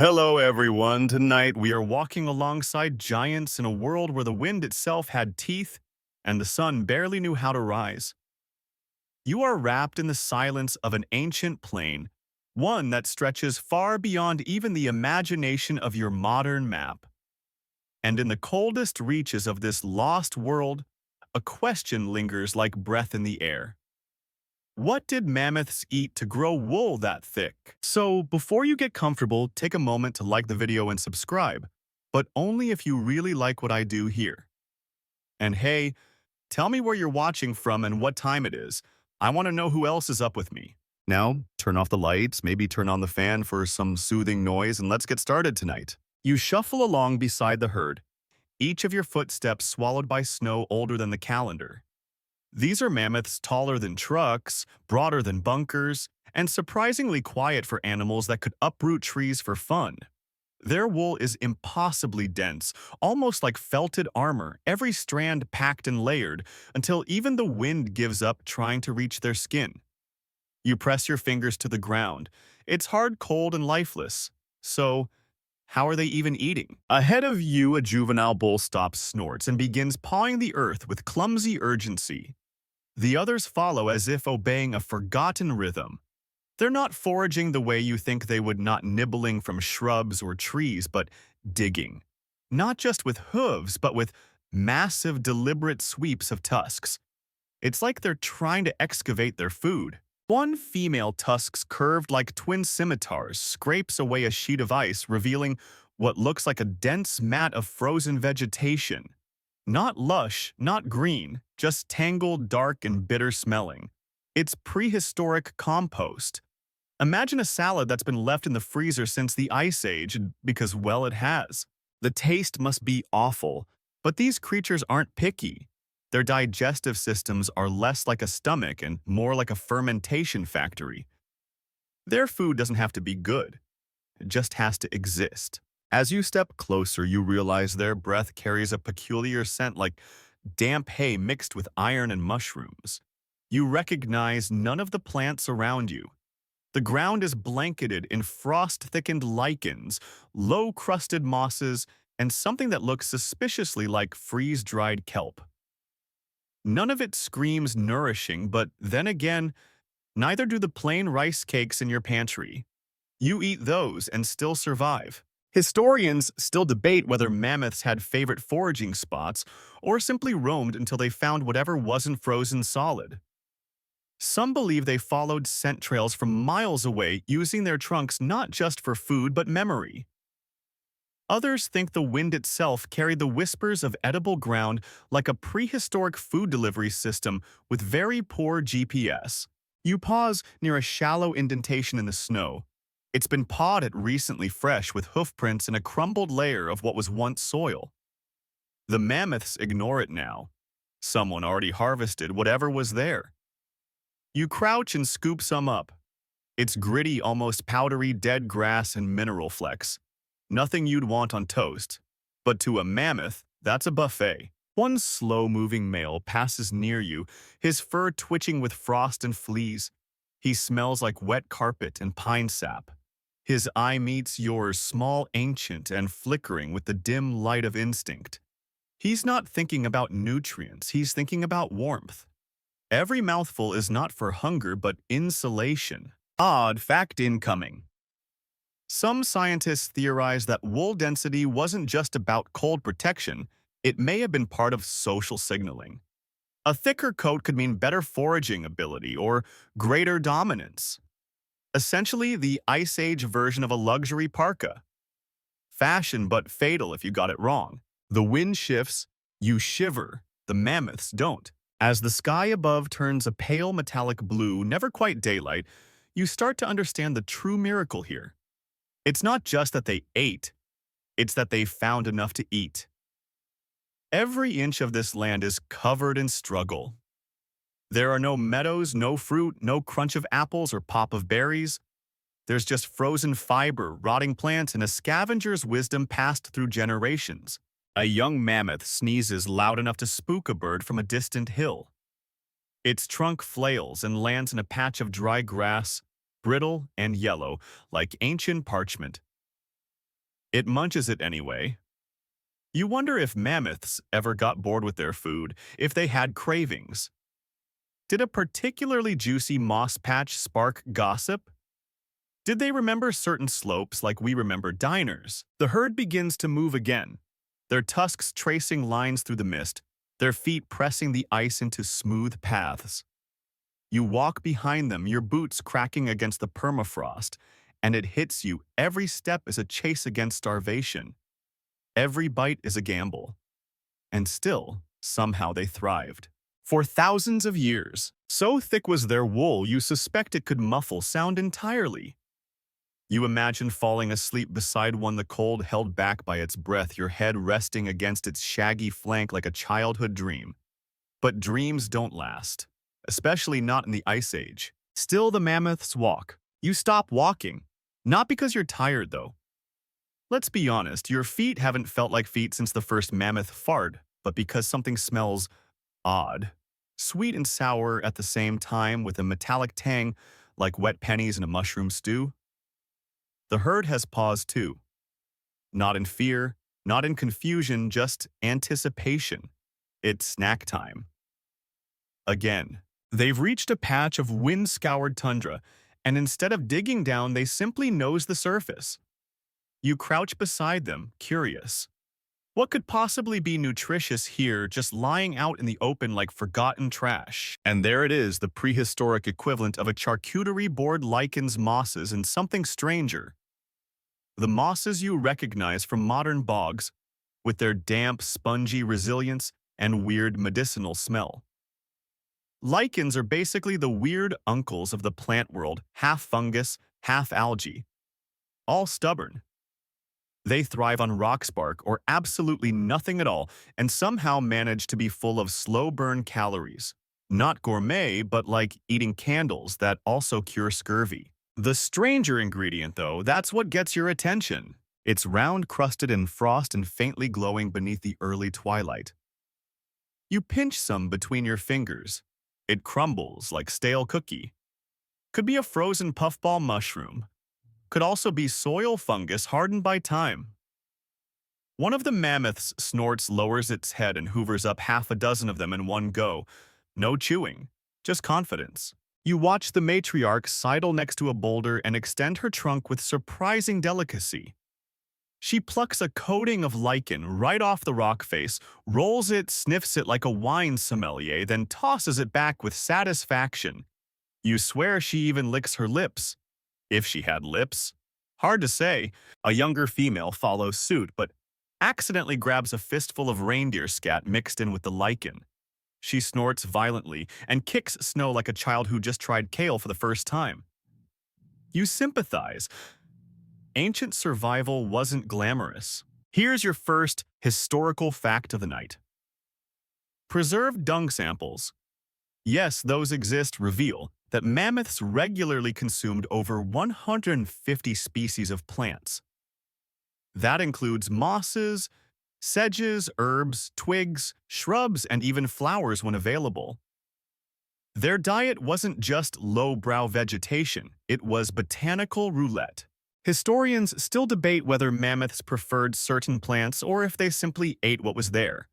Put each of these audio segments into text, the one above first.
Hello, everyone. Tonight we are walking alongside giants in a world where the wind itself had teeth and the sun barely knew how to rise. You are wrapped in the silence of an ancient plain, one that stretches far beyond even the imagination of your modern map. And in the coldest reaches of this lost world, a question lingers like breath in the air. What did mammoths eat to grow wool that thick? So, before you get comfortable, take a moment to like the video and subscribe, but only if you really like what I do here. And hey, tell me where you're watching from and what time it is. I want to know who else is up with me. Now, turn off the lights, maybe turn on the fan for some soothing noise, and let's get started tonight. You shuffle along beside the herd, each of your footsteps swallowed by snow older than the calendar. These are mammoths taller than trucks, broader than bunkers, and surprisingly quiet for animals that could uproot trees for fun. Their wool is impossibly dense, almost like felted armor, every strand packed and layered, until even the wind gives up trying to reach their skin. You press your fingers to the ground. It's hard, cold, and lifeless. So, how are they even eating? Ahead of you, a juvenile bull stops, snorts, and begins pawing the earth with clumsy urgency. The others follow as if obeying a forgotten rhythm. They're not foraging the way you think they would, not nibbling from shrubs or trees, but digging. Not just with hooves, but with massive, deliberate sweeps of tusks. It's like they're trying to excavate their food. One female tusk's curved like twin scimitars scrapes away a sheet of ice, revealing what looks like a dense mat of frozen vegetation. Not lush, not green, just tangled, dark, and bitter-smelling. It's prehistoric compost. Imagine a salad that's been left in the freezer since the Ice Age, because, well, it has. The taste must be awful, but these creatures aren't picky. Their digestive systems are less like a stomach and more like a fermentation factory. Their food doesn't have to be good. It just has to exist. As you step closer, you realize their breath carries a peculiar scent like damp hay mixed with iron and mushrooms. You recognize none of the plants around you. The ground is blanketed in frost-thickened lichens, low-crusted mosses, and something that looks suspiciously like freeze-dried kelp. None of it screams nourishing, but then again, neither do the plain rice cakes in your pantry. You eat those and still survive. Historians still debate whether mammoths had favorite foraging spots or simply roamed until they found whatever wasn't frozen solid. Some believe they followed scent trails from miles away, using their trunks not just for food but memory. Others think the wind itself carried the whispers of edible ground like a prehistoric food delivery system with very poor GPS. You pause near a shallow indentation in the snow. It's been pawed at recently, fresh with hoofprints and a crumbled layer of what was once soil. The mammoths ignore it now. Someone already harvested whatever was there. You crouch and scoop some up. It's gritty, almost powdery dead grass and mineral flecks. Nothing you'd want on toast. But to a mammoth, that's a buffet. One slow-moving male passes near you, his fur twitching with frost and fleas. He smells like wet carpet and pine sap. His eye meets yours, small, ancient, and flickering with the dim light of instinct. He's not thinking about nutrients, he's thinking about warmth. Every mouthful is not for hunger, but insulation. Odd fact incoming. Some scientists theorize that wool density wasn't just about cold protection, it may have been part of social signaling. A thicker coat could mean better foraging ability or greater dominance. Essentially, the Ice Age version of a luxury parka. Fashion but fatal if you got it wrong. The wind shifts, you shiver, the mammoths don't. As the sky above turns a pale metallic blue, never quite daylight, you start to understand the true miracle here. It's not just that they ate, it's that they found enough to eat. Every inch of this land is covered in struggle. There are no meadows, no fruit, no crunch of apples or pop of berries. There's just frozen fiber, rotting plants, and a scavenger's wisdom passed through generations. A young mammoth sneezes loud enough to spook a bird from a distant hill. Its trunk flails and lands in a patch of dry grass, brittle and yellow, like ancient parchment. It munches it anyway. You wonder if mammoths ever got bored with their food, if they had cravings. Did a particularly juicy moss patch spark gossip? Did they remember certain slopes like we remember diners? The herd begins to move again, their tusks tracing lines through the mist, their feet pressing the ice into smooth paths. You walk behind them, your boots cracking against the permafrost, and it hits you. Every step is a chase against starvation. Every bite is a gamble. And still, somehow they thrived. For thousands of years, so thick was their wool you suspect it could muffle sound entirely. You imagine falling asleep beside one, the cold held back by its breath, your head resting against its shaggy flank like a childhood dream. But dreams don't last, especially not in the Ice Age. Still, the mammoths walk. You stop walking. Not because you're tired, though. Let's be honest, your feet haven't felt like feet since the first mammoth fart, but because something smells odd. Sweet and sour at the same time with a metallic tang like wet pennies in a mushroom stew. The herd has paused too. Not in fear, not in confusion, just anticipation. It's snack time. Again, they've reached a patch of wind-scoured tundra, and instead of digging down, they simply nose the surface. You crouch beside them, curious. What could possibly be nutritious here, just lying out in the open like forgotten trash? And there it is, the prehistoric equivalent of a charcuterie board, lichens, mosses, and something stranger. The mosses you recognize from modern bogs, with their damp, spongy resilience and weird medicinal smell. Lichens are basically the weird uncles of the plant world, half fungus, half algae. All stubborn. They thrive on rock spark or absolutely nothing at all and somehow manage to be full of slow-burn calories. Not gourmet, but like eating candles that also cure scurvy. The stranger ingredient, though, that's what gets your attention. It's round-crusted in frost and faintly glowing beneath the early twilight. You pinch some between your fingers. It crumbles like stale cookie. Could be a frozen puffball mushroom. Could also be soil fungus hardened by time. One of the mammoths snorts, lowers its head, and hoovers up half a dozen of them in one go. No chewing, just confidence. You watch the matriarch sidle next to a boulder and extend her trunk with surprising delicacy. She plucks a coating of lichen right off the rock face, rolls it, sniffs it like a wine sommelier, then tosses it back with satisfaction. You swear she even licks her lips. If she had lips. Hard to say. A younger female follows suit, but accidentally grabs a fistful of reindeer scat mixed in with the lichen. She snorts violently and kicks snow like a child who just tried kale for the first time. You sympathize. Ancient survival wasn't glamorous. Here's your first historical fact of the night. Preserved dung samples. Yes, those exist, reveal that mammoths regularly consumed over 150 species of plants. That includes mosses, sedges, herbs, twigs, shrubs, and even flowers when available. Their diet wasn't just low-brow vegetation, it was botanical roulette. Historians still debate whether mammoths preferred certain plants or if they simply ate what was there.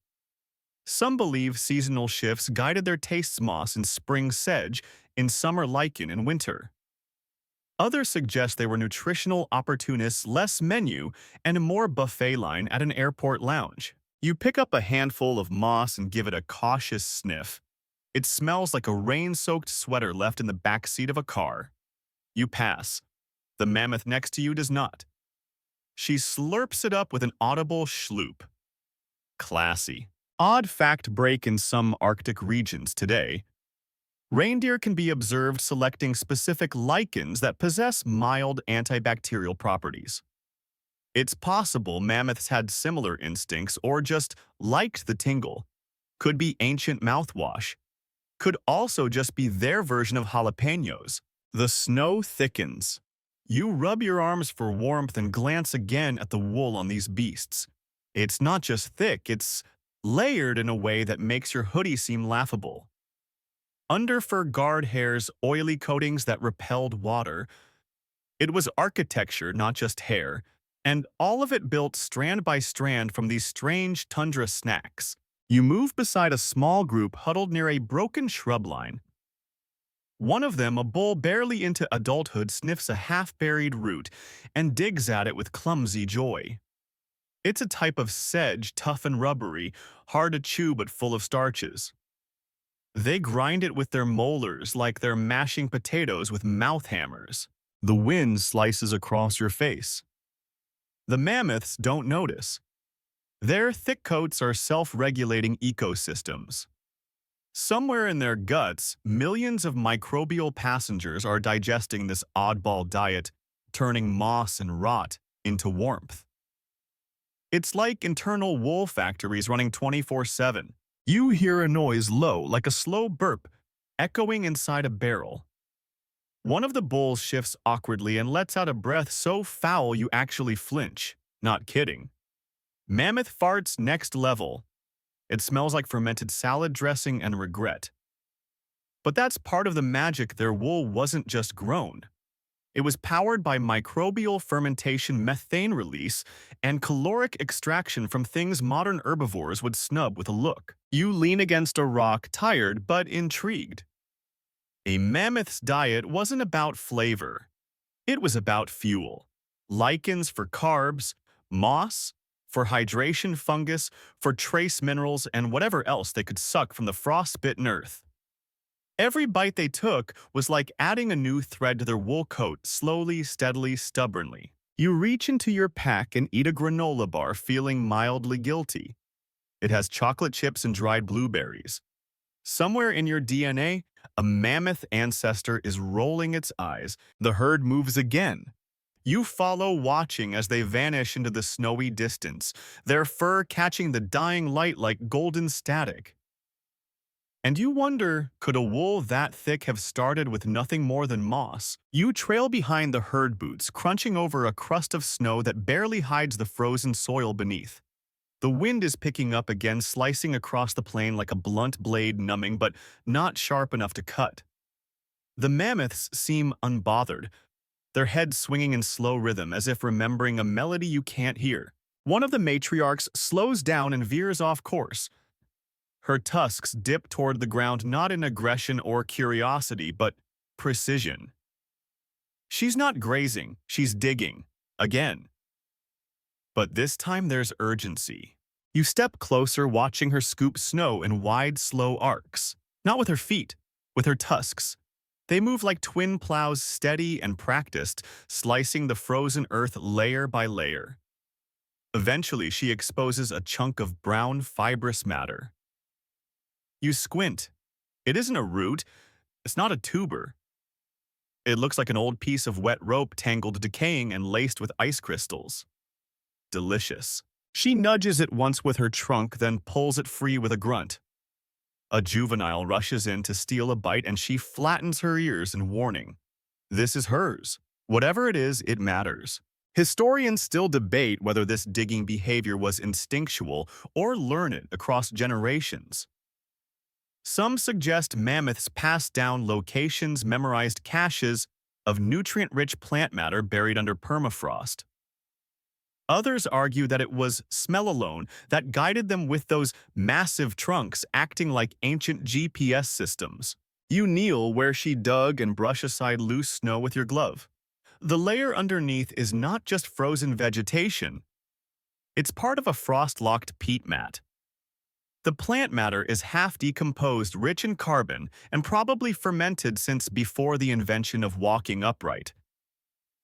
Some believe seasonal shifts guided their tastes, moss in spring, sedge in summer, lichen in winter. Others suggest they were nutritional opportunists, less menu, and a more buffet line at an airport lounge. You pick up a handful of moss and give it a cautious sniff. It smells like a rain-soaked sweater left in the back seat of a car. You pass. The mammoth next to you does not. She slurps it up with an audible schloop. Classy. Odd fact break in some Arctic regions today. Reindeer can be observed selecting specific lichens that possess mild antibacterial properties. It's possible mammoths had similar instincts or just liked the tingle. Could be ancient mouthwash. Could also just be their version of jalapenos. The snow thickens. You rub your arms for warmth and glance again at the wool on these beasts. It's not just thick, it's layered in a way that makes your hoodie seem laughable. Underfur guard hairs, oily coatings that repelled water. It was architecture, not just hair. And all of it built strand by strand from these strange tundra snacks. You move beside a small group huddled near a broken shrub line. One of them, a bull barely into adulthood, sniffs a half-buried root and digs at it with clumsy joy. It's a type of sedge, tough and rubbery, hard to chew but full of starches. They grind it with their molars like they're mashing potatoes with mouth hammers. The wind slices across your face. The mammoths don't notice. Their thick coats are self-regulating ecosystems. Somewhere in their guts, millions of microbial passengers are digesting this oddball diet, turning moss and rot into warmth. It's like internal wool factories running 24/7. You hear a noise low, like a slow burp, echoing inside a barrel. One of the bulls shifts awkwardly and lets out a breath so foul you actually flinch. Not kidding. Mammoth farts next level. It smells like fermented salad dressing and regret. But that's part of the magic. Their wool wasn't just grown. It was powered by microbial fermentation, methane release, and caloric extraction from things modern herbivores would snub with a look. You lean against a rock, tired but intrigued. A mammoth's diet wasn't about flavor. It was about fuel. Lichens for carbs, moss for hydration, fungus for trace minerals, and whatever else they could suck from the frostbitten earth. Every bite they took was like adding a new thread to their wool coat, slowly, steadily, stubbornly. You reach into your pack and eat a granola bar, feeling mildly guilty. It has chocolate chips and dried blueberries. Somewhere in your DNA, a mammoth ancestor is rolling its eyes. The herd moves again. You follow, watching as they vanish into the snowy distance, their fur catching the dying light like golden static. And you wonder, could a wool that thick have started with nothing more than moss? You trail behind the herd boots, crunching over a crust of snow that barely hides the frozen soil beneath. The wind is picking up again, slicing across the plain like a blunt blade, numbing but not sharp enough to cut. The mammoths seem unbothered, their heads swinging in slow rhythm as if remembering a melody you can't hear. One of the matriarchs slows down and veers off course. Her tusks dip toward the ground, not in aggression or curiosity, but precision. She's not grazing, she's digging. Again. But this time there's urgency. You step closer, watching her scoop snow in wide, slow arcs. Not with her feet, with her tusks. They move like twin plows, steady and practiced, slicing the frozen earth layer by layer. Eventually, she exposes a chunk of brown, fibrous matter. You squint. It isn't a root. It's not a tuber. It looks like an old piece of wet rope, tangled, decaying, and laced with ice crystals. Delicious. She nudges it once with her trunk, then pulls it free with a grunt. A juvenile rushes in to steal a bite, and she flattens her ears in warning. This is hers. Whatever it is, it matters. Historians still debate whether this digging behavior was instinctual or learned across generations. Some suggest mammoths passed down locations, memorized caches of nutrient-rich plant matter buried under permafrost. Others argue that it was smell alone that guided them, with those massive trunks acting like ancient GPS systems. You kneel where she dug and brush aside loose snow with your glove. The layer underneath is not just frozen vegetation. It's part of a frost-locked peat mat. The plant matter is half-decomposed, rich in carbon, and probably fermented since before the invention of walking upright.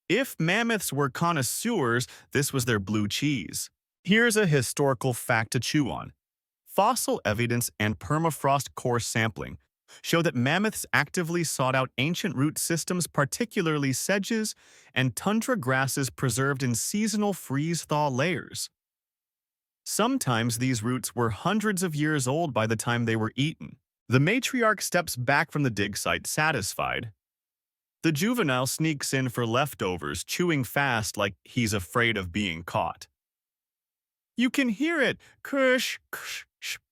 If mammoths were connoisseurs, this was their blue cheese. Here's a historical fact to chew on. Fossil evidence and permafrost core sampling show that mammoths actively sought out ancient root systems, particularly sedges and tundra grasses preserved in seasonal freeze-thaw layers. Sometimes these roots were hundreds of years old by the time they were eaten. The matriarch steps back from the dig site, satisfied. The juvenile sneaks in for leftovers, chewing fast like he's afraid of being caught. You can hear it, kush, kush,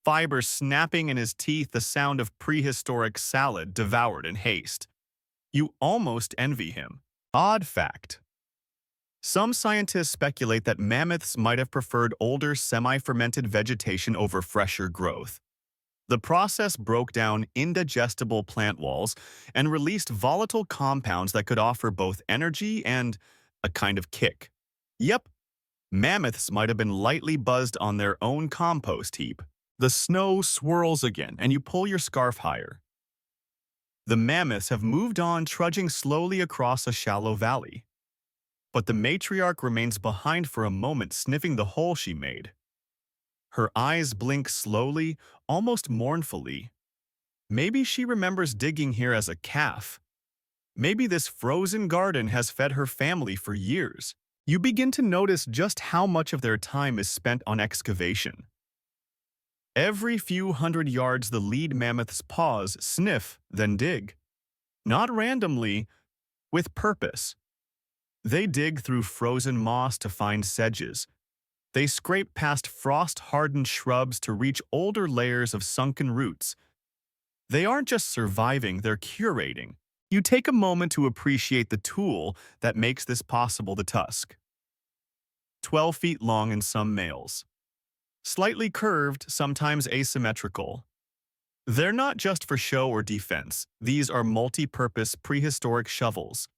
fiber snapping in his teeth, the sound of prehistoric salad devoured in haste. You almost envy him. Odd fact. Some scientists speculate that mammoths might have preferred older semi-fermented vegetation over fresher growth. The process broke down indigestible plant walls and released volatile compounds that could offer both energy and a kind of kick. Yep, mammoths might have been lightly buzzed on their own compost heap. The snow swirls again, and you pull your scarf higher. The mammoths have moved on, trudging slowly across a shallow valley. But the matriarch remains behind for a moment, sniffing the hole she made. Her eyes blink slowly, almost mournfully. Maybe she remembers digging here as a calf. Maybe this frozen garden has fed her family for years. You begin to notice just how much of their time is spent on excavation. Every few hundred yards, the lead mammoths pause, sniff, then dig. Not randomly, with purpose. They dig through frozen moss to find sedges. They scrape past frost-hardened shrubs to reach older layers of sunken roots. They aren't just surviving, they're curating. You take a moment to appreciate the tool that makes this possible: the tusk. 12 feet long in some males. Slightly curved, sometimes asymmetrical. They're not just for show or defense. These are multi-purpose prehistoric shovels.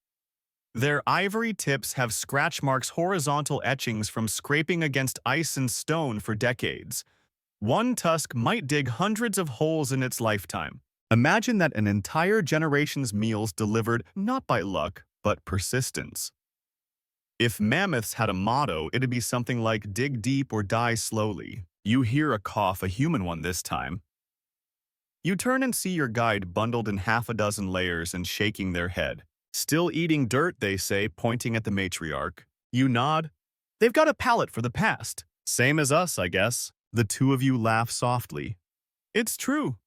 Their ivory tips have scratch marks, horizontal etchings from scraping against ice and stone for decades. One tusk might dig hundreds of holes in its lifetime. Imagine that an entire generation's meals delivered not by luck, but persistence. If mammoths had a motto, it'd be something like "dig deep or die slowly." You hear a cough, a human one this time. You turn and see your guide bundled in half a dozen layers and shaking their head. "Still eating dirt," they say, pointing at the matriarch. You nod. "They've got a palate for the past." "Same as us, I guess." The two of you laugh softly. It's true.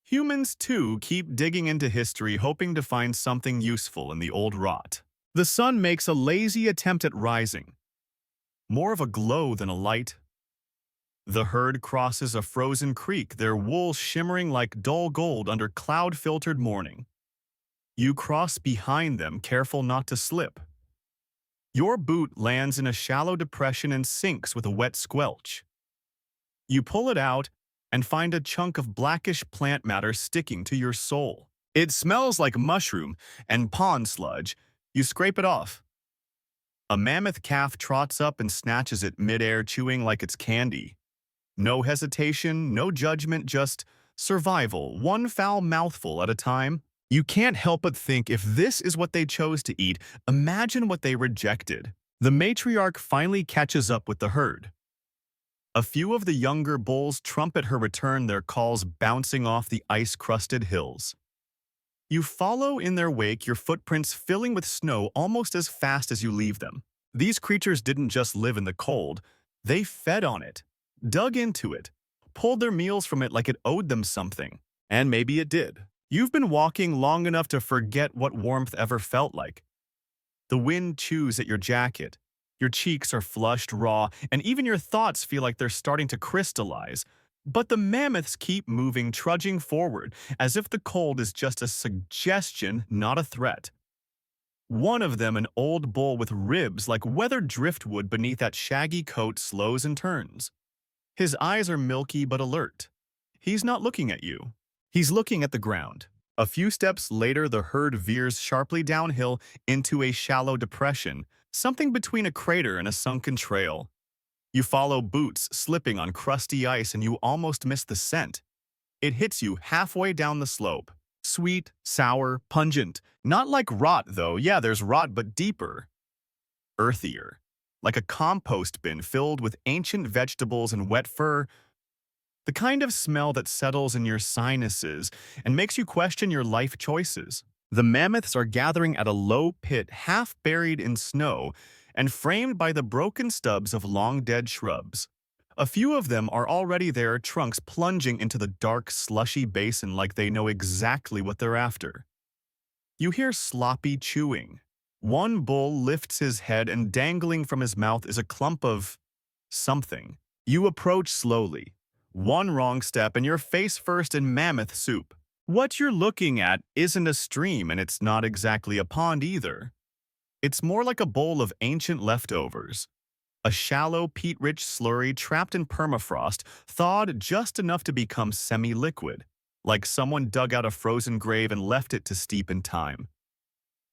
Humans, too, keep digging into history, hoping to find something useful in the old rot. The sun makes a lazy attempt at rising. More of a glow than a light. The herd crosses a frozen creek, their wool shimmering like dull gold under cloud-filtered morning. You cross behind them, careful not to slip. Your boot lands in a shallow depression and sinks with a wet squelch. You pull it out and find a chunk of blackish plant matter sticking to your sole. It smells like mushroom and pond sludge. You scrape it off. A mammoth calf trots up and snatches it midair, chewing like it's candy. No hesitation, no judgment, just survival, one foul mouthful at a time. You can't help but think, if this is what they chose to eat, imagine what they rejected. The matriarch finally catches up with the herd. A few of the younger bulls trumpet her return, their calls bouncing off the ice-crusted hills. You follow in their wake, your footprints filling with snow almost as fast as you leave them. These creatures didn't just live in the cold, they fed on it, dug into it, pulled their meals from it like it owed them something. And maybe it did. You've been walking long enough to forget what warmth ever felt like. The wind chews at your jacket. Your cheeks are flushed, raw, and even your thoughts feel like they're starting to crystallize. But the mammoths keep moving, trudging forward, as if the cold is just a suggestion, not a threat. One of them, an old bull with ribs like weathered driftwood beneath that shaggy coat, slows and turns. His eyes are milky but alert. He's not looking at you. He's looking at the ground. A few steps later, the herd veers sharply downhill into a shallow depression, something between a crater and a sunken trail. You follow, boots slipping on crusty ice, and you almost miss the scent. It hits you halfway down the slope. Sweet, sour, pungent. Not like rot, though. Yeah, there's rot, but deeper. Earthier. Like a compost bin filled with ancient vegetables and wet fur. The kind of smell that settles in your sinuses and makes you question your life choices. The mammoths are gathering at a low pit, half buried in snow and framed by the broken stubs of long-dead shrubs. A few of them are already there, trunks plunging into the dark, slushy basin like they know exactly what they're after. You hear sloppy chewing. One bull lifts his head, and dangling from his mouth is a clump of something. You approach slowly. One wrong step and you're face first in mammoth soup. What you're looking at isn't a stream, and it's not exactly a pond either. It's more like a bowl of ancient leftovers, a shallow, peat-rich slurry trapped in permafrost, thawed just enough to become semi-liquid, like someone dug out a frozen grave and left it to steep in time.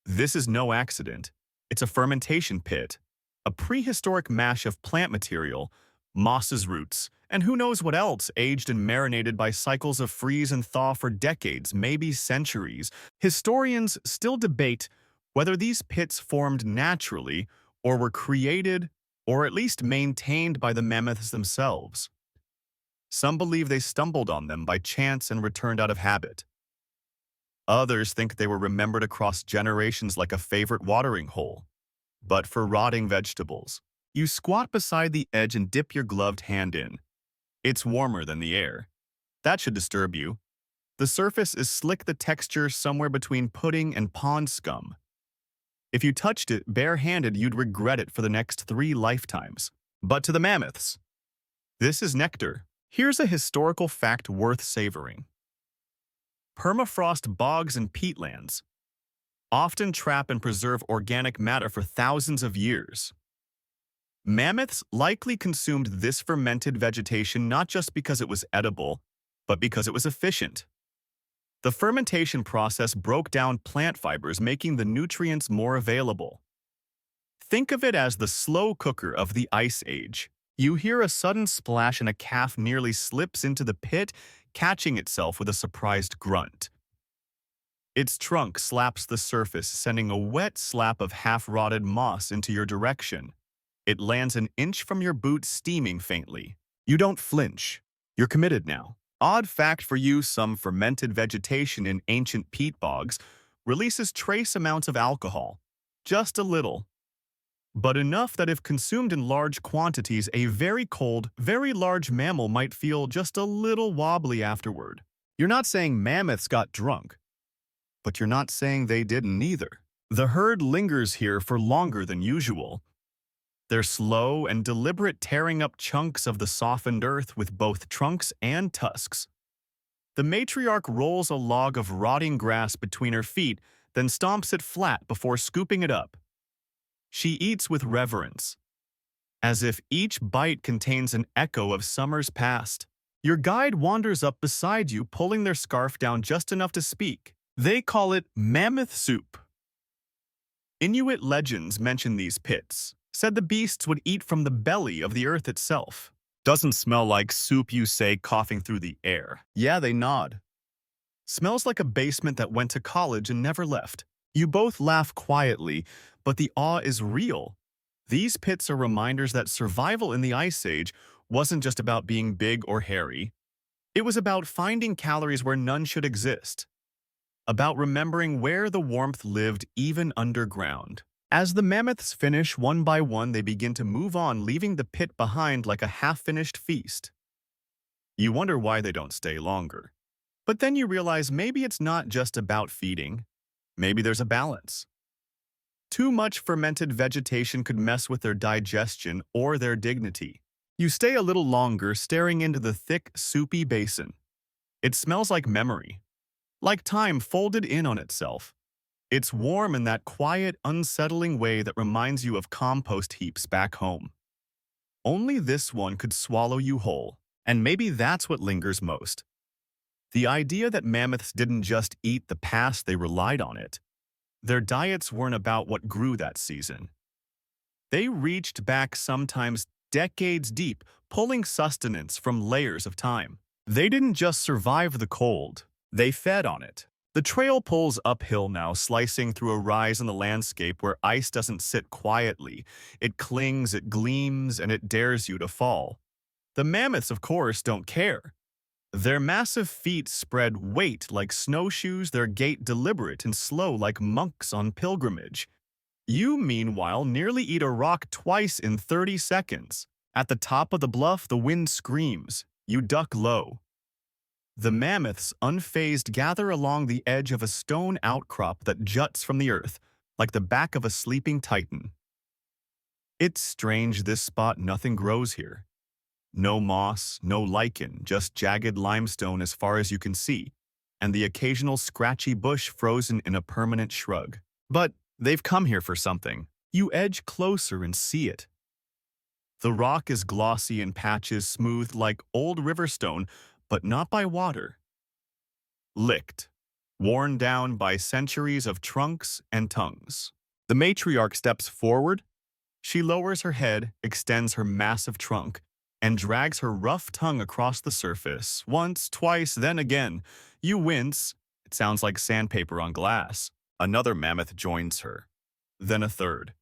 This is no accident. It's a fermentation pit, a prehistoric mash of plant material, mosses, roots, and who knows what else, aged and marinated by cycles of freeze and thaw for decades, maybe centuries. Historians still debate whether these pits formed naturally or were created or at least maintained by the mammoths themselves. Some believe they stumbled on them by chance and returned out of habit. Others think they were remembered across generations like a favorite watering hole. But for rotting vegetables, you squat beside the edge and dip your gloved hand in. It's warmer than the air. That should disturb you. The surface is slick, the texture somewhere between pudding and pond scum. If you touched it bare-handed, you'd regret it for the next 3 lifetimes. But to the mammoths, this is nectar. Here's a historical fact worth savoring. Permafrost bogs and peatlands often trap and preserve organic matter for thousands of years. Mammoths likely consumed this fermented vegetation not just because it was edible, but because it was efficient. The fermentation process broke down plant fibers, making the nutrients more available. Think of it as the slow cooker of the Ice Age. You hear a sudden splash and a calf nearly slips into the pit, catching itself with a surprised grunt. Its trunk slaps the surface, sending a wet slap of half-rotted moss into your direction. It lands an inch from your boot, steaming faintly. You don't flinch. You're committed now. Odd fact for you, some fermented vegetation in ancient peat bogs releases trace amounts of alcohol. Just a little. But enough that if consumed in large quantities, a very cold, very large mammal might feel just a little wobbly afterward. You're not saying mammoths got drunk, but you're not saying they didn't either. The herd lingers here for longer than usual. Their slow and deliberate tearing up chunks of the softened earth with both trunks and tusks. The matriarch rolls a log of rotting grass between her feet, then stomps it flat before scooping it up. She eats with reverence, as if each bite contains an echo of summers past. Your guide wanders up beside you, pulling their scarf down just enough to speak. They call it mammoth soup. Inuit legends mention these pits. Said the beasts would eat from the belly of the earth itself. Doesn't smell like soup, you say, coughing through the air. Yeah, they nod. Smells like a basement that went to college and never left. You both laugh quietly, but the awe is real. These pits are reminders that survival in the Ice Age wasn't just about being big or hairy. It was about finding calories where none should exist. About remembering where the warmth lived even underground. As the mammoths finish one by one, they begin to move on, leaving the pit behind like a half-finished feast. You wonder why they don't stay longer. But then you realize maybe it's not just about feeding. Maybe there's a balance. Too much fermented vegetation could mess with their digestion or their dignity. You stay a little longer, staring into the thick, soupy basin. It smells like memory, like time folded in on itself. It's warm in that quiet, unsettling way that reminds you of compost heaps back home. Only this one could swallow you whole, and maybe that's what lingers most. The idea that mammoths didn't just eat the past, they relied on it. Their diets weren't about what grew that season. They reached back, sometimes decades deep, pulling sustenance from layers of time. They didn't just survive the cold, they fed on it. The trail pulls uphill now, slicing through a rise in the landscape where ice doesn't sit quietly. It clings, it gleams, and it dares you to fall. The mammoths, of course, don't care. Their massive feet spread weight like snowshoes, their gait deliberate and slow like monks on pilgrimage. You, meanwhile, nearly eat a rock twice in 30 seconds. At the top of the bluff, the wind screams. You duck low. The mammoths, unfazed, gather along the edge of a stone outcrop that juts from the earth, like the back of a sleeping titan. It's strange, this spot, nothing grows here. No moss, no lichen, just jagged limestone as far as you can see, and the occasional scratchy bush frozen in a permanent shrug. But They've come here for something. You edge closer and see it. The rock is glossy and patches smoothed like old river stone, but not by water. Licked, worn down by centuries of trunks and tongues. The matriarch steps forward. She lowers her head, extends her massive trunk, and drags her rough tongue across the surface. Once, twice, then again. You wince. It sounds like sandpaper on glass. Another mammoth joins her. Then a third.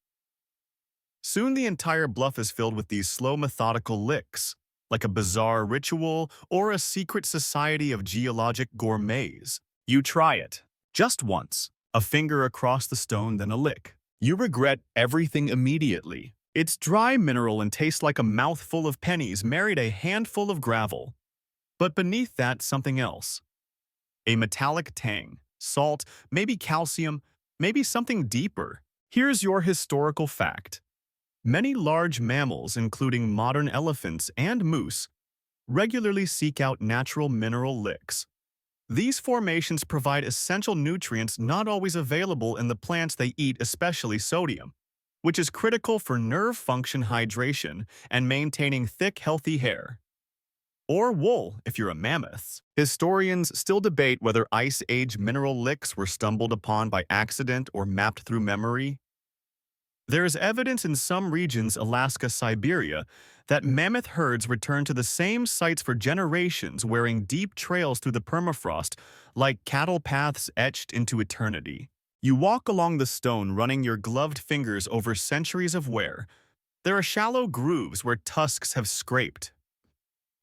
Soon the entire bluff is filled with these slow, methodical licks, like a bizarre ritual or a secret society of geologic gourmets. You try it. Just once. A finger across the stone, then a lick. You regret everything immediately. It's dry mineral and tastes like a mouthful of pennies married a handful of gravel. But beneath that, something else. A metallic tang, salt, maybe calcium, maybe something deeper. Here's your historical fact. Many large mammals, including modern elephants and moose, regularly seek out natural mineral licks. These formations provide essential nutrients not always available in the plants they eat, especially sodium, which is critical for nerve function, hydration, and maintaining thick, healthy hair. Or wool, if you're a mammoth. Historians still debate whether Ice Age mineral licks were stumbled upon by accident or mapped through memory. There is evidence in some regions, Alaska, Siberia, that mammoth herds return to the same sites for generations, wearing deep trails through the permafrost, like cattle paths etched into eternity. You walk along the stone, running your gloved fingers over centuries of wear. There are shallow grooves where tusks have scraped,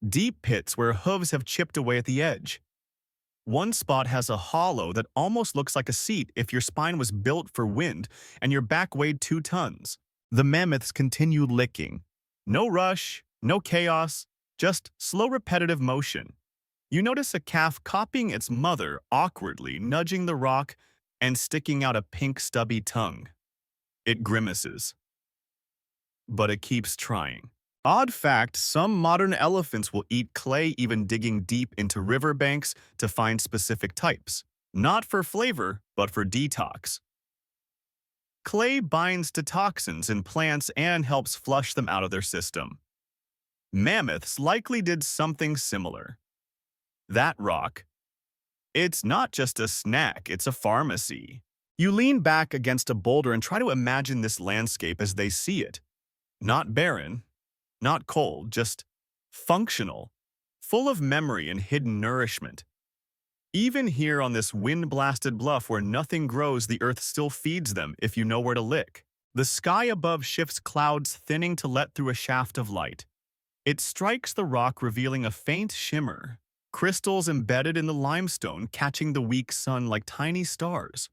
deep pits where hooves have chipped away at the edge. One spot has a hollow that almost looks like a seat if your spine was built for wind and your back weighed 2 tons. The mammoths continue licking. No rush, no chaos, just slow repetitive motion. You notice a calf copying its mother awkwardly, nudging the rock and sticking out a pink stubby tongue. It grimaces, but it keeps trying. Odd fact, some modern elephants will eat clay, even digging deep into riverbanks to find specific types. Not for flavor, but for detox. Clay binds to toxins in plants and helps flush them out of their system. Mammoths likely did something similar. That rock, it's not just a snack, it's a pharmacy. You lean back against a boulder and try to imagine this landscape as they see it. Not barren, not cold, just functional, full of memory and hidden nourishment. Even here on this wind-blasted bluff where nothing grows, the earth still feeds them if you know where to lick. The sky above shifts, clouds thinning to let through a shaft of light. It strikes the rock, revealing a faint shimmer, crystals embedded in the limestone catching the weak sun like tiny stars.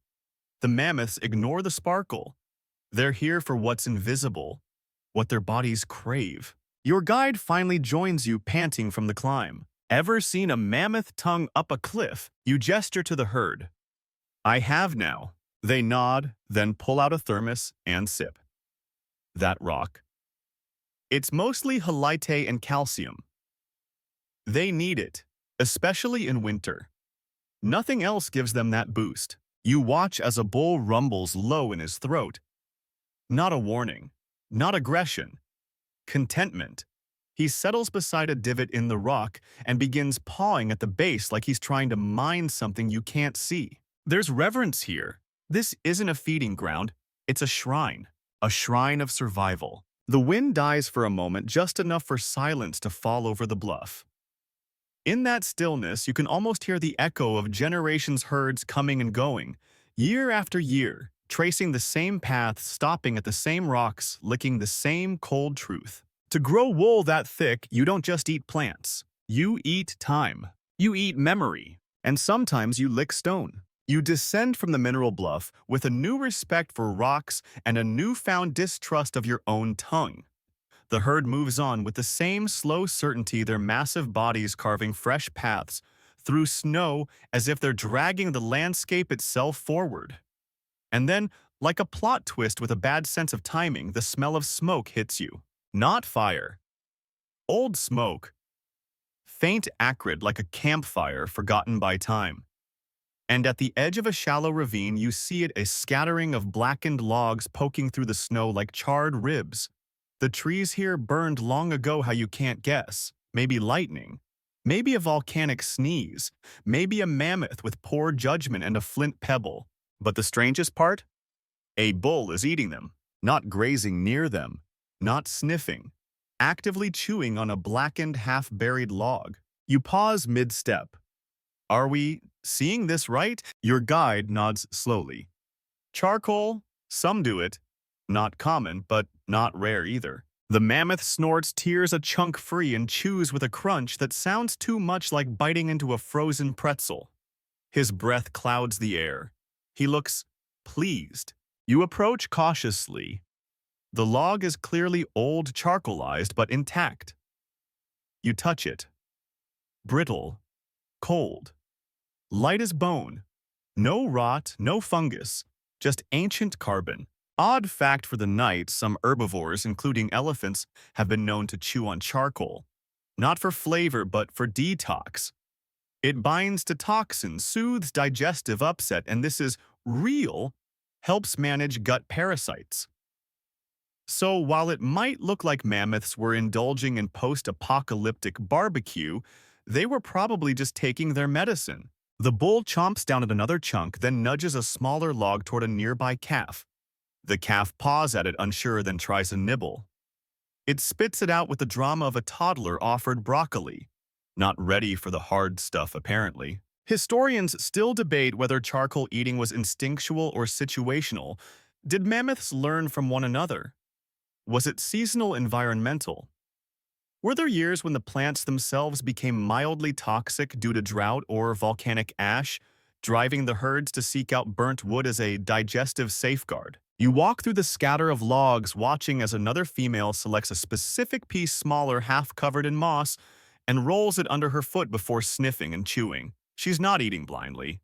The mammoths ignore the sparkle. They're here for what's invisible, what their bodies crave. Your guide finally joins you, panting from the climb. Ever seen a mammoth tongue up a cliff? You gesture to the herd. I have now. They nod, then pull out a thermos and sip. That rock. It's mostly halite and calcium. They need it, especially in winter. Nothing else gives them that boost. You watch as a bull rumbles low in his throat. Not a warning. Not aggression. Contentment. He settles beside a divot in the rock and begins pawing at the base like he's trying to mine something you can't see. There's reverence here. This isn't a feeding ground. It's a shrine of survival. The wind dies for a moment, just enough for silence to fall over the bluff. In that stillness, you can almost hear the echo of generations' herds coming and going, year after year, tracing the same path, stopping at the same rocks, licking the same cold truth. To grow wool that thick, you don't just eat plants. You eat time. You eat memory. And sometimes you lick stone. You descend from the mineral bluff with a new respect for rocks and a newfound distrust of your own tongue. The herd moves on with the same slow certainty, their massive bodies carving fresh paths through snow as if they're dragging the landscape itself forward. And then, like a plot twist with a bad sense of timing, the smell of smoke hits you. Not fire. Old smoke. Faint, acrid, like a campfire forgotten by time. And at the edge of a shallow ravine, you see it a scattering of blackened logs poking through the snow like charred ribs. The trees here burned long ago how you can't guess. Maybe lightning. Maybe a volcanic sneeze. Maybe a mammoth with poor judgment and a flint pebble. But the strangest part? A bull is eating them, not grazing near them, not sniffing, actively chewing on a blackened, half-buried log. You pause mid-step. Are we seeing this right? Your guide nods slowly. Charcoal? Some do it. Not common, but not rare either. The mammoth snorts, tears a chunk free, and chews with a crunch that sounds too much like biting into a frozen pretzel. His breath clouds the air. He looks pleased. You approach cautiously. The log is clearly old, charcoalized, but intact. You touch it. Brittle. Cold. Light as bone. No rot, no fungus, just ancient carbon. Odd fact for the night, some herbivores, including elephants, have been known to chew on charcoal. Not for flavor, but for detox. It binds to toxins, soothes digestive upset, and this is real, helps manage gut parasites. So while it might look like mammoths were indulging in post-apocalyptic barbecue, they were probably just taking their medicine. The bull chomps down at another chunk, then nudges a smaller log toward a nearby calf. The calf paws at it, unsure, then tries a nibble. It spits it out with the drama of a toddler offered broccoli. Not ready for the hard stuff, apparently. Historians still debate whether charcoal eating was instinctual or situational. Did mammoths learn from one another? Was it seasonal environmental? Were there years when the plants themselves became mildly toxic due to drought or volcanic ash, driving the herds to seek out burnt wood as a digestive safeguard? You walk through the scatter of logs, watching as another female selects a specific piece smaller, half covered in moss, and rolls it under her foot before sniffing and chewing. She's not eating blindly.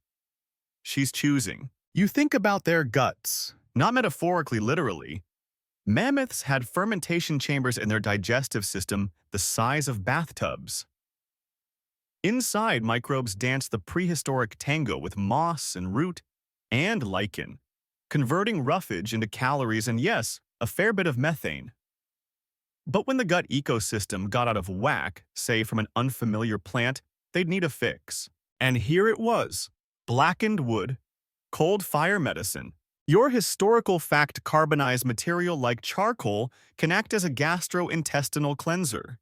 She's choosing. You think about their guts, not metaphorically, literally. Mammoths had fermentation chambers in their digestive system the size of bathtubs. Inside, microbes dance the prehistoric tango with moss and root and lichen, converting roughage into calories and, yes, a fair bit of methane. But when the gut ecosystem got out of whack, say from an unfamiliar plant, they'd need a fix. And here it was, blackened wood, cold fire medicine. Your historical fact, carbonized material like charcoal can act as a gastrointestinal cleanser.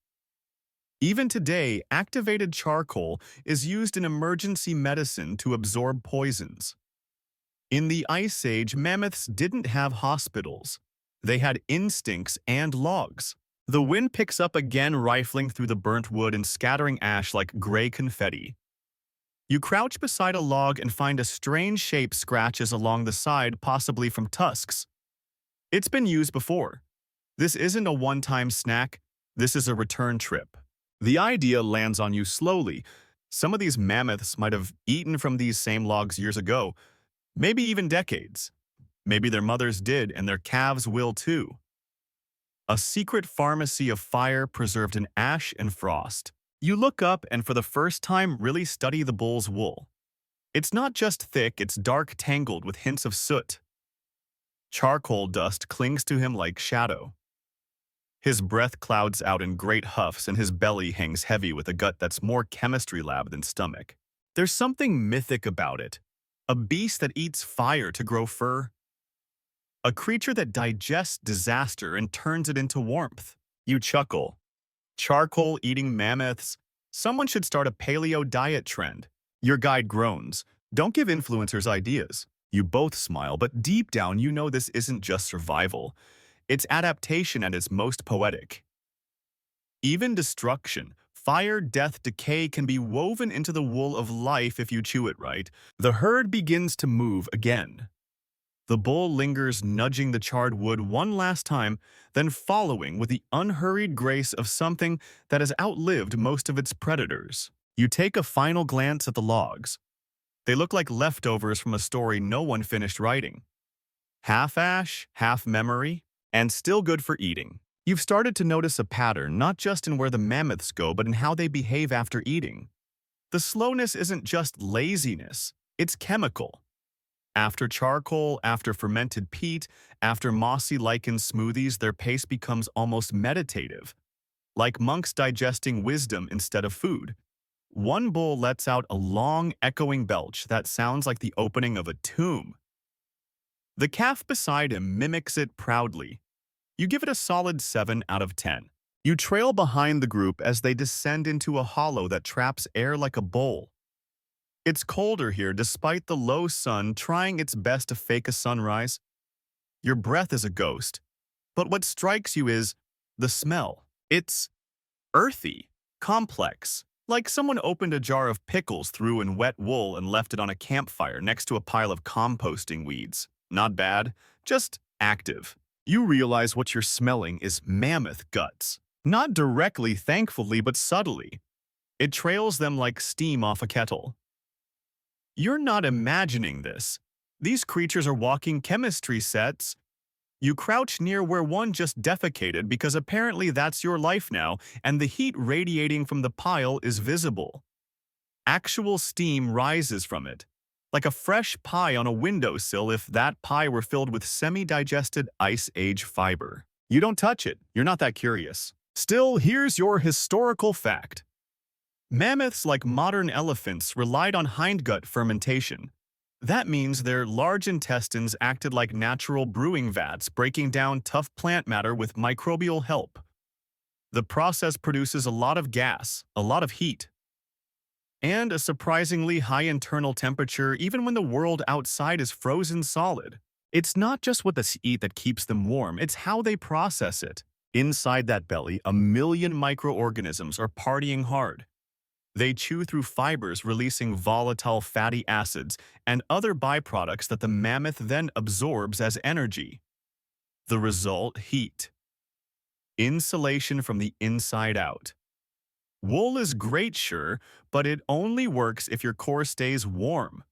Even today, activated charcoal is used in emergency medicine to absorb poisons. In the Ice Age, mammoths didn't have hospitals. They had instincts and logs. The wind picks up again, rifling through the burnt wood and scattering ash like gray confetti. You crouch beside a log and find a strange shape scratches along the side, possibly from tusks. It's been used before. This isn't a one-time snack. This is a return trip. The idea lands on you slowly. Some of these mammoths might have eaten from these same logs years ago, maybe even decades. Maybe their mothers did, and their calves will too. A secret pharmacy of fire preserved in ash and frost. You look up and for the first time really study the bull's wool. It's not just thick, it's dark, tangled with hints of soot. Charcoal dust clings to him like shadow. His breath clouds out in great huffs and his belly hangs heavy with a gut that's more chemistry lab than stomach. There's something mythic about it. A beast that eats fire to grow fur. A creature that digests disaster and turns it into warmth. You chuckle. Charcoal-eating mammoths. Someone should start a paleo diet trend. Your guide groans. Don't give influencers ideas. You both smile, but deep down you know this isn't just survival. It's adaptation at its most poetic. Even destruction, fire, death, decay can be woven into the wool of life if you chew it right. The herd begins to move again. The bull lingers, nudging the charred wood one last time, then following with the unhurried grace of something that has outlived most of its predators. You take a final glance at the logs. They look like leftovers from a story no one finished writing. Half ash, half memory, and still good for eating. You've started to notice a pattern, not just in where the mammoths go, but in how they behave after eating. The slowness isn't just laziness. It's chemical. After charcoal, after fermented peat, after mossy lichen smoothies, their pace becomes almost meditative, like monks digesting wisdom instead of food. One bull lets out a long, echoing belch that sounds like the opening of a tomb. The calf beside him mimics it proudly. You give it a solid 7 out of 10. You trail behind the group as they descend into a hollow that traps air like a bowl. It's colder here despite the low sun trying its best to fake a sunrise. Your breath is a ghost. But what strikes you is the smell. It's earthy, complex, like someone opened a jar of pickles through in wet wool and left it on a campfire next to a pile of composting weeds. Not bad, just active. You realize what you're smelling is mammoth guts. Not directly, thankfully, but subtly. It trails them like steam off a kettle. You're not imagining this. These creatures are walking chemistry sets. You crouch near where one just defecated because apparently that's your life now, and the heat radiating from the pile is visible. Actual steam rises from it, like a fresh pie on a windowsill if that pie were filled with semi-digested Ice Age fiber. You don't touch it, you're not that curious. Still, here's your historical fact. Mammoths, like modern elephants, relied on hindgut fermentation. That means their large intestines acted like natural brewing vats, breaking down tough plant matter with microbial help. The process produces a lot of gas, a lot of heat, and a surprisingly high internal temperature even when the world outside is frozen solid. It's not just what they eat that keeps them warm, it's how they process it. Inside that belly, a million microorganisms are partying hard. They chew through fibers, releasing volatile fatty acids and other byproducts that the mammoth then absorbs as energy. The result, heat. Insulation from the inside out. Wool is great, sure, but it only works if your core stays warm.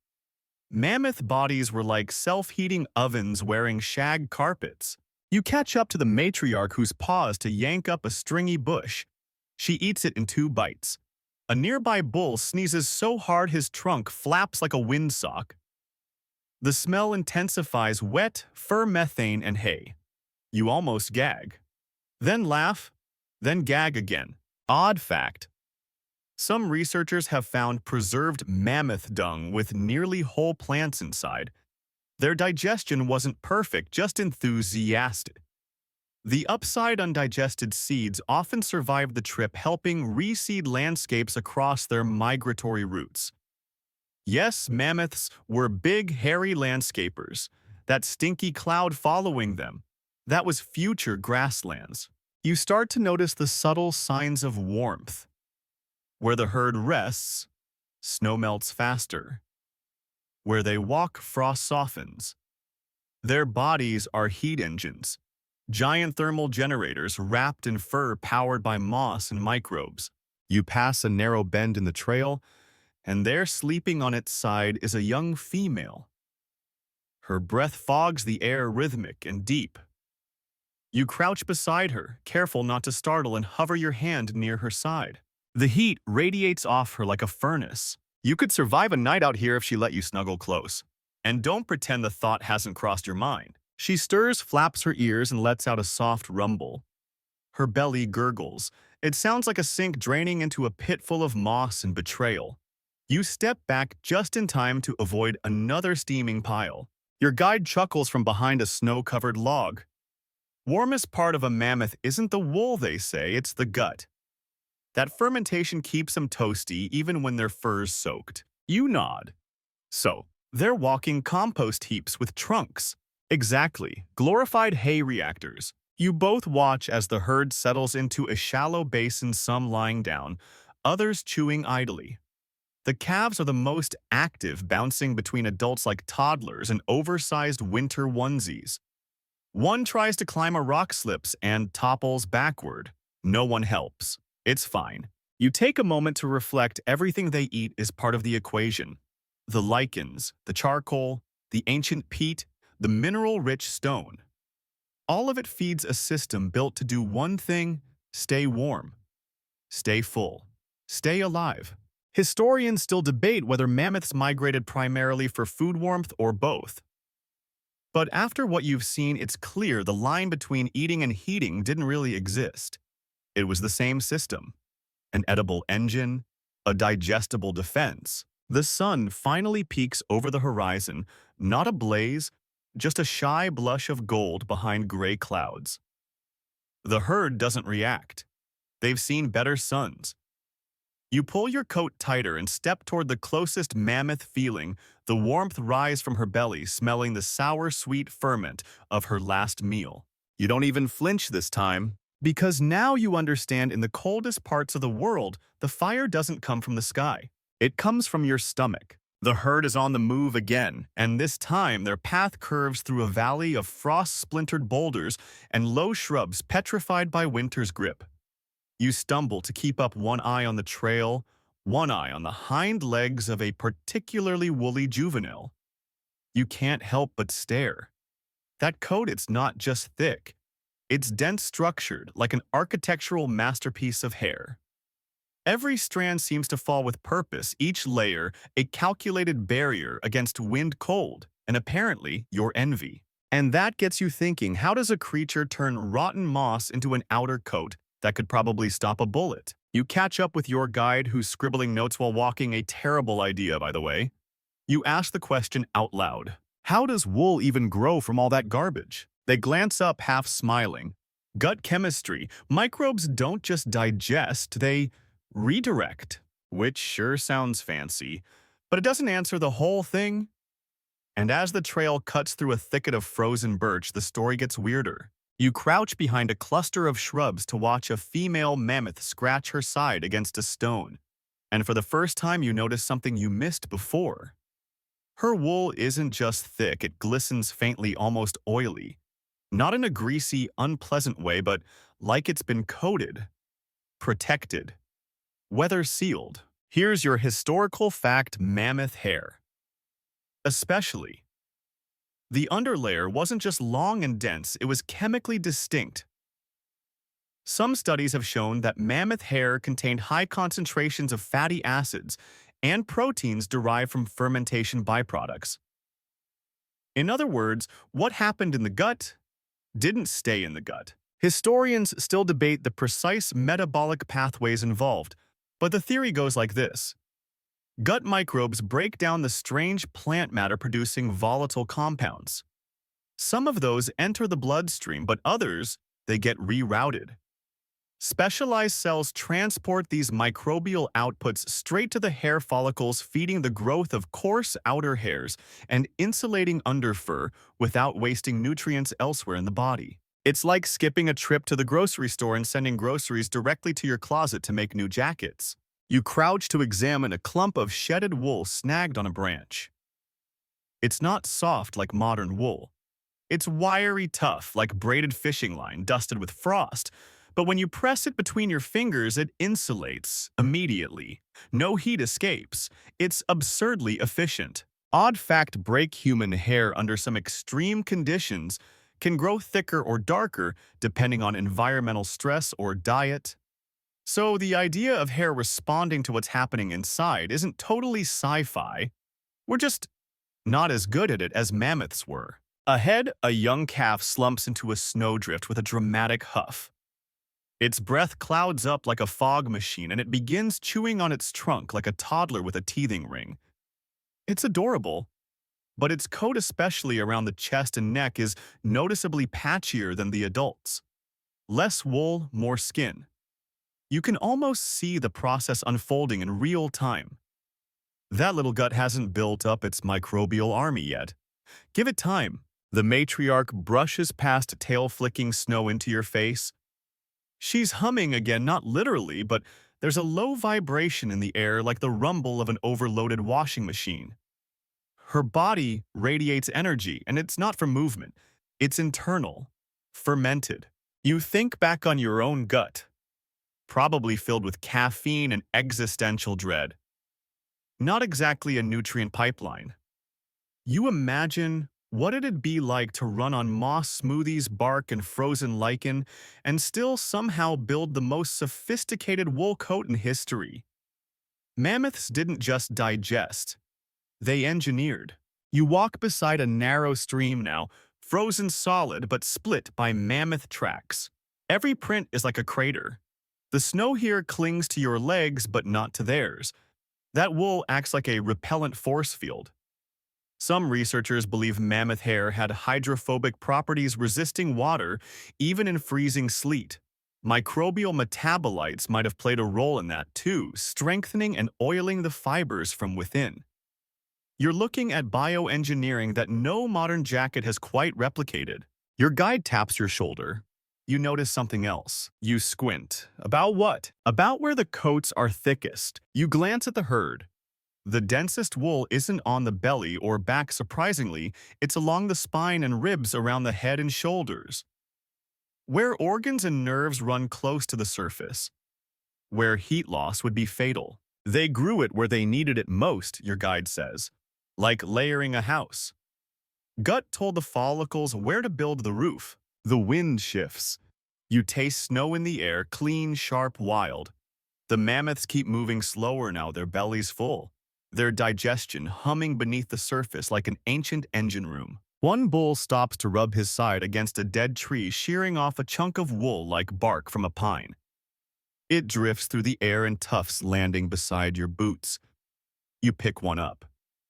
Mammoth bodies were like self-heating ovens wearing shag carpets. You catch up to the matriarch who's paused to yank up a stringy bush. She eats it in 2 bites. A nearby bull sneezes so hard his trunk flaps like a windsock. The smell intensifies wet, fur methane and hay. You almost gag. Then laugh, then gag again. Odd fact. Some researchers have found preserved mammoth dung with nearly whole plants inside. Their digestion wasn't perfect, just enthusiastic. The upside undigested seeds often survive the trip, helping reseed landscapes across their migratory routes. Yes, mammoths were big, hairy landscapers. That stinky cloud following them, that was future grasslands. You start to notice the subtle signs of warmth. Where the herd rests, snow melts faster. Where they walk, frost softens. Their bodies are heat engines. Giant thermal generators wrapped in fur powered by moss and microbes. You pass a narrow bend in the trail, and there sleeping on its side is a young female. Her breath fogs the air rhythmic and deep. You crouch beside her, careful not to startle, and hover your hand near her side. The heat radiates off her like a furnace. You could survive a night out here if she let you snuggle close. And don't pretend the thought hasn't crossed your mind. She stirs, flaps her ears, and lets out a soft rumble. Her belly gurgles. It sounds like a sink draining into a pit full of moss and betrayal. You step back just in time to avoid another steaming pile. Your guide chuckles from behind a snow-covered log. Warmest part of a mammoth isn't the wool, they say, it's the gut. That fermentation keeps them toasty even when their fur's soaked. You nod. So, they're walking compost heaps with trunks. Exactly, glorified hay reactors. You both watch as the herd settles into a shallow basin, some lying down, others chewing idly. The calves are the most active, bouncing between adults like toddlers and oversized winter onesies. One tries to climb a rock, slips, and topples backward. No one helps. It's fine. You take a moment to reflect. Everything they eat is part of the equation. The lichens, the charcoal, the ancient peat, the mineral-rich stone. All of it feeds a system built to do one thing: stay warm, stay full, stay alive. Historians still debate whether mammoths migrated primarily for food warmth or both. But after what you've seen, it's clear the line between eating and heating didn't really exist. It was the same system: an edible engine, a digestible defense. The sun finally peaks over the horizon, not a blaze, just a shy blush of gold behind gray clouds. The herd doesn't react. They've seen better suns. You pull your coat tighter and step toward the closest mammoth, feeling the warmth rise from her belly, smelling the sour-sweet ferment of her last meal. You don't even flinch this time, because now you understand, in the coldest parts of the world, the fire doesn't come from the sky. It comes from your stomach. The herd is on the move again, and this time their path curves through a valley of frost-splintered boulders and low shrubs petrified by winter's grip. You stumble to keep up, one eye on the trail, one eye on the hind legs of a particularly woolly juvenile. You can't help but stare. That coat, it's not just thick. It's dense structured, like an architectural masterpiece of hair. Every strand seems to fall with purpose, each layer a calculated barrier against wind, cold, and apparently your envy. And that gets you thinking, how does a creature turn rotten moss into an outer coat that could probably stop a bullet? You catch up with your guide, who's scribbling notes while walking, a terrible idea, by the way. You ask the question out loud. How does wool even grow from all that garbage? They glance up, half smiling. Gut chemistry. Microbes don't just digest, they redirect. Which sure sounds fancy, but it doesn't answer the whole thing. And as the trail cuts through a thicket of frozen birch, the story gets weirder. You crouch behind a cluster of shrubs to watch a female mammoth scratch her side against a stone. And for the first time, you notice something you missed before. Her wool isn't just thick, it glistens faintly, almost oily. Not in a greasy, unpleasant way, but like it's been coated, protected, weather-sealed. Here's your historical fact: mammoth hair. Especially, the underlayer wasn't just long and dense, it was chemically distinct. Some studies have shown that mammoth hair contained high concentrations of fatty acids and proteins derived from fermentation byproducts. In other words, what happened in the gut didn't stay in the gut. Historians still debate the precise metabolic pathways involved, but the theory goes like this. Gut microbes break down the strange plant matter, producing volatile compounds. Some of those enter the bloodstream, but others, they get rerouted. Specialized cells transport these microbial outputs straight to the hair follicles, feeding the growth of coarse outer hairs and insulating underfur without wasting nutrients elsewhere in the body. It's like skipping a trip to the grocery store and sending groceries directly to your closet to make new jackets. You crouch to examine a clump of shedded wool snagged on a branch. It's not soft like modern wool. It's wiry tough, like braided fishing line dusted with frost. But when you press it between your fingers, it insulates immediately. No heat escapes. It's absurdly efficient. Odd fact: break human hair under some extreme conditions can grow thicker or darker depending on environmental stress or diet. So the idea of hair responding to what's happening inside isn't totally sci-fi. We're just not as good at it as mammoths were. Ahead, a young calf slumps into a snowdrift with a dramatic huff. Its breath clouds up like a fog machine, and it begins chewing on its trunk like a toddler with a teething ring. It's adorable, but its coat, especially around the chest and neck, is noticeably patchier than the adults. Less wool, more skin. You can almost see the process unfolding in real time. That little gut hasn't built up its microbial army yet. Give it time. The matriarch brushes past tail-flicking snow into your face. She's humming again, not literally, but there's a low vibration in the air, like the rumble of an overloaded washing machine. Her body radiates energy, and it's not from movement. It's internal, fermented. You think back on your own gut, probably filled with caffeine and existential dread. Not exactly a nutrient pipeline. You imagine what it'd be like to run on moss smoothies, bark, and frozen lichen, and still somehow build the most sophisticated wool coat in history. Mammoths didn't just digest, they engineered. You walk beside a narrow stream now, frozen solid but split by mammoth tracks. Every print is like a crater. The snow here clings to your legs but not to theirs. That wool acts like a repellent force field. Some researchers believe mammoth hair had hydrophobic properties resisting water even in freezing sleet. Microbial metabolites might have played a role in that too, strengthening and oiling the fibers from within. You're looking at bioengineering that no modern jacket has quite replicated. Your guide taps your shoulder. You notice something else. You squint. About what? About where the coats are thickest. You glance at the herd. The densest wool isn't on the belly or back surprisingly, it's along the spine and ribs around the head and shoulders. Where organs and nerves run close to the surface. Where heat loss would be fatal. They grew it where they needed it most, your guide says. Like layering a house. Gut told the follicles where to build the roof. The wind shifts. You taste snow in the air, clean, sharp, wild. The mammoths keep moving slower now, their bellies full. Their digestion humming beneath the surface like an ancient engine room. One bull stops to rub his side against a dead tree, shearing off a chunk of wool like bark from a pine. It drifts through the air in tufts, landing beside your boots. You pick one up.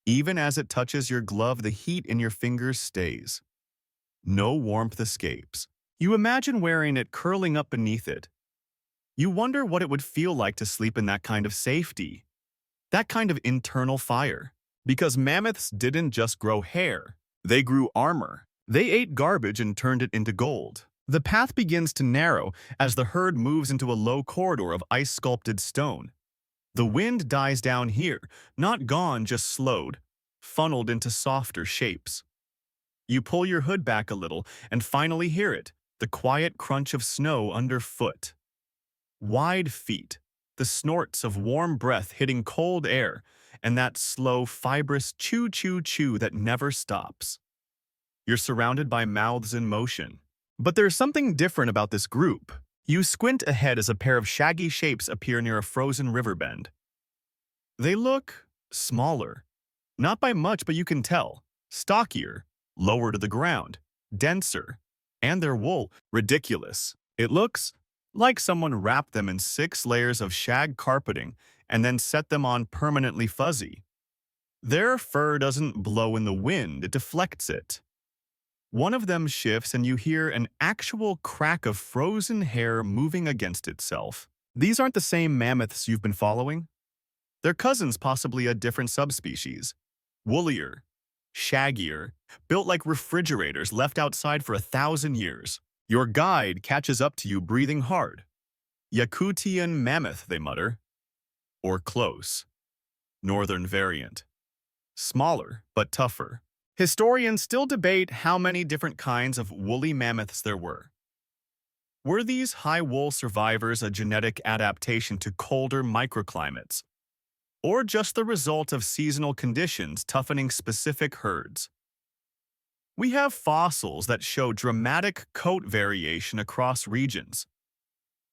Even as it touches your glove, the heat in your fingers stays. No warmth escapes. You imagine wearing it curling up beneath it. You wonder what it would feel like to sleep in that kind of safety. That kind of internal fire. Because mammoths didn't just grow hair, they grew armor. They ate garbage and turned it into gold. The path begins to narrow as the herd moves into a low corridor of ice-sculpted stone. The wind dies down here, not gone, just slowed, funneled into softer shapes. You pull your hood back a little and finally hear it, the quiet crunch of snow underfoot. Wide feet, the snorts of warm breath hitting cold air, and that slow, fibrous chew-chew-chew that never stops. You're surrounded by mouths in motion. But there's something different about this group. You squint ahead as a pair of shaggy shapes appear near a frozen river bend. They look smaller. Not by much, but you can tell. Stockier, lower to the ground, denser, and their wool, ridiculous. It looks like someone wrapped them in 6 layers of shag carpeting and then set them on permanently fuzzy. Their fur doesn't blow in the wind, it deflects it. One of them shifts and you hear an actual crack of frozen hair moving against itself. These aren't the same mammoths you've been following. They're cousins, possibly a different subspecies. Woollier, shaggier, built like refrigerators left outside for 1,000 years. Your guide catches up to you breathing hard. Yakutian mammoth, they mutter. Or close. Northern variant. Smaller, but tougher. Historians still debate how many different kinds of woolly mammoths there were. Were these high-wool survivors a genetic adaptation to colder microclimates, or just the result of seasonal conditions toughening specific herds? We have fossils that show dramatic coat variation across regions,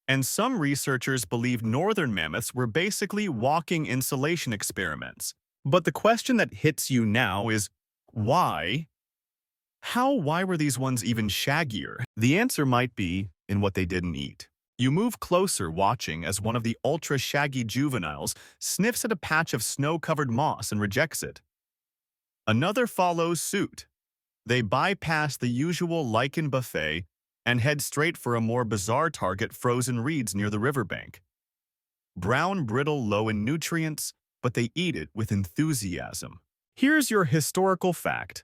and some researchers believe northern mammoths were basically walking insulation experiments. But the question that hits you now is, why? Why were these ones even shaggier? The answer might be in what they didn't eat. You move closer, watching as one of the ultra-shaggy juveniles sniffs at a patch of snow-covered moss and rejects it. Another follows suit. They bypass the usual lichen buffet and head straight for a more bizarre target, frozen reeds near the riverbank. Brown, brittle, low in nutrients, but they eat it with enthusiasm. Here's your historical fact.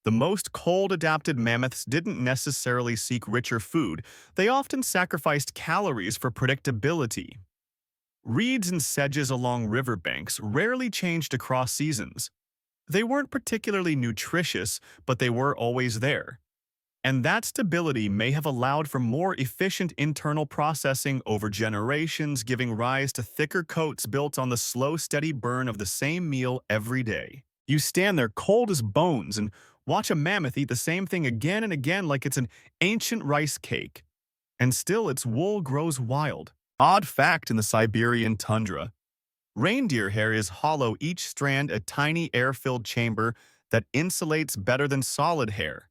The most cold-adapted mammoths didn't necessarily seek richer food. They often sacrificed calories for predictability. Reeds and sedges along riverbanks rarely changed across seasons. They weren't particularly nutritious, but they were always there. And that stability may have allowed for more efficient internal processing over generations, giving rise to thicker coats built on the slow, steady burn of the same meal every day. You stand there cold as bones and watch a mammoth eat the same thing again and again like it's an ancient rice cake. And still its wool grows wild. Odd fact in the Siberian tundra. Reindeer hair is hollow, each strand a tiny air-filled chamber that insulates better than solid hair.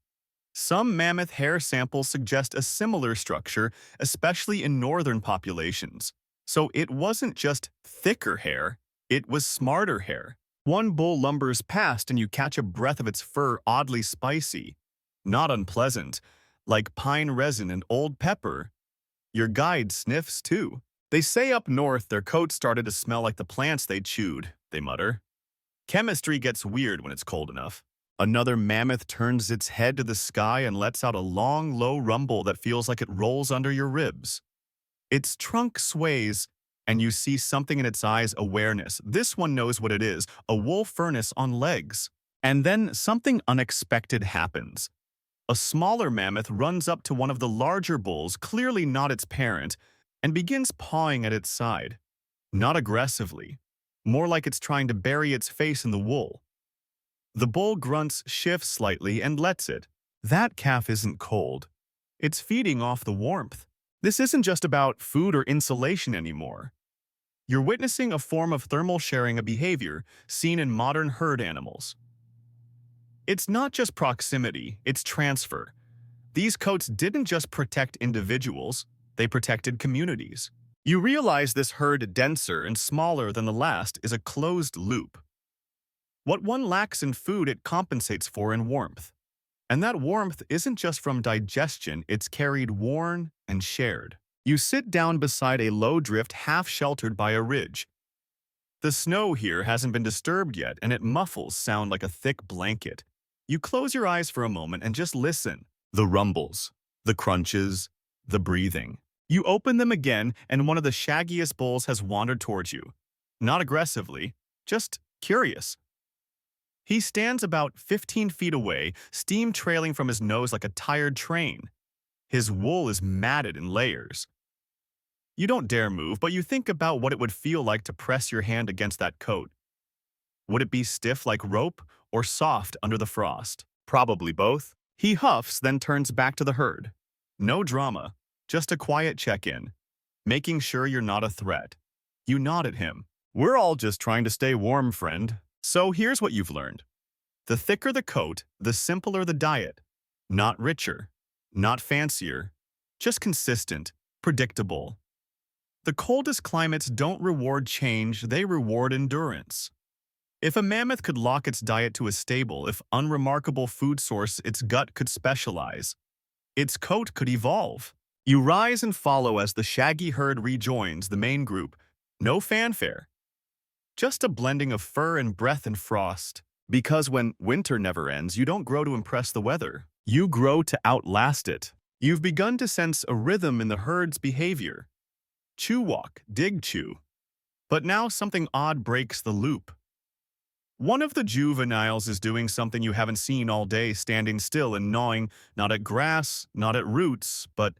Some mammoth hair samples suggest a similar structure, especially in northern populations. So it wasn't just thicker hair, it was smarter hair. One bull lumbers past and you catch a breath of its fur, oddly spicy. Not unpleasant, like pine resin and old pepper. Your guide sniffs too. They say up north their coats started to smell like the plants they chewed, they mutter. Chemistry gets weird when it's cold enough. Another mammoth turns its head to the sky and lets out a long, low rumble that feels like it rolls under your ribs. Its trunk sways, and you see something in its eyes, awareness. This one knows what it is, a wool furnace on legs. And then something unexpected happens. A smaller mammoth runs up to one of the larger bulls, clearly not its parent, and begins pawing at its side. Not aggressively, more like it's trying to bury its face in the wool. The bull grunts, shifts slightly, and lets it. That calf isn't cold. It's feeding off the warmth. This isn't just about food or insulation anymore. You're witnessing a form of thermal sharing, a behavior seen in modern herd animals. It's not just proximity, it's transfer. These coats didn't just protect individuals, they protected communities. You realize this herd, denser and smaller than the last, is a closed loop. What one lacks in food, it compensates for in warmth. And that warmth isn't just from digestion, it's carried, worn, and shared. You sit down beside a low drift, half sheltered by a ridge. The snow here hasn't been disturbed yet, and it muffles sound like a thick blanket. You close your eyes for a moment and just listen. The rumbles, the crunches, the breathing. You open them again, and one of the shaggiest bulls has wandered towards you. Not aggressively, just curious. He stands about 15 feet away, steam trailing from his nose like a tired train. His wool is matted in layers. You don't dare move, but you think about what it would feel like to press your hand against that coat. Would it be stiff like rope or soft under the frost? Probably both. He huffs, then turns back to the herd. No drama, just a quiet check-in, making sure you're not a threat. You nod at him. We're all just trying to stay warm, friend. So here's what you've learned. The thicker the coat, the simpler the diet. Not richer, not fancier, just consistent, predictable. The coldest climates don't reward change, they reward endurance. If a mammoth could lock its diet to a stable, if unremarkable food source its gut could specialize, its coat could evolve. You rise and follow as the shaggy herd rejoins the main group. No fanfare. Just a blending of fur and breath and frost. Because when winter never ends, you don't grow to impress the weather. You grow to outlast it. You've begun to sense a rhythm in the herd's behavior. Chew walk, dig chew. But now something odd breaks the loop. One of the juveniles is doing something you haven't seen all day, standing still and gnawing, not at grass, not at roots, but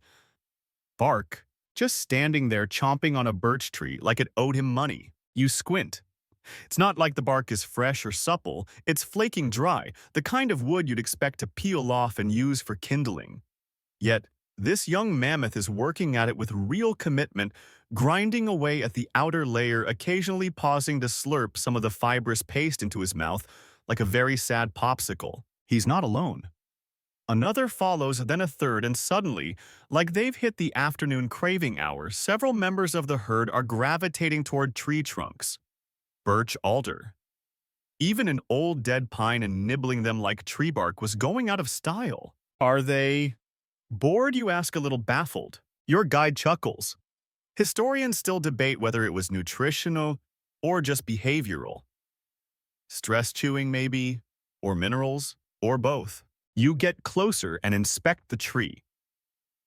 bark. Just standing there chomping on a birch tree like it owed him money. You squint. It's not like the bark is fresh or supple, it's flaking dry, the kind of wood you'd expect to peel off and use for kindling. Yet, this young mammoth is working at it with real commitment, grinding away at the outer layer, occasionally pausing to slurp some of the fibrous paste into his mouth like a very sad popsicle. He's not alone. Another follows, then a third, and suddenly, like they've hit the afternoon craving hour, several members of the herd are gravitating toward tree trunks. Birch, alder. Even an old dead pine, and nibbling them like tree bark was going out of style. Are they bored, you ask, a little baffled? Your guide chuckles. Historians still debate whether it was nutritional or just behavioral. Stress chewing, maybe, or minerals, or both. You get closer and inspect the tree.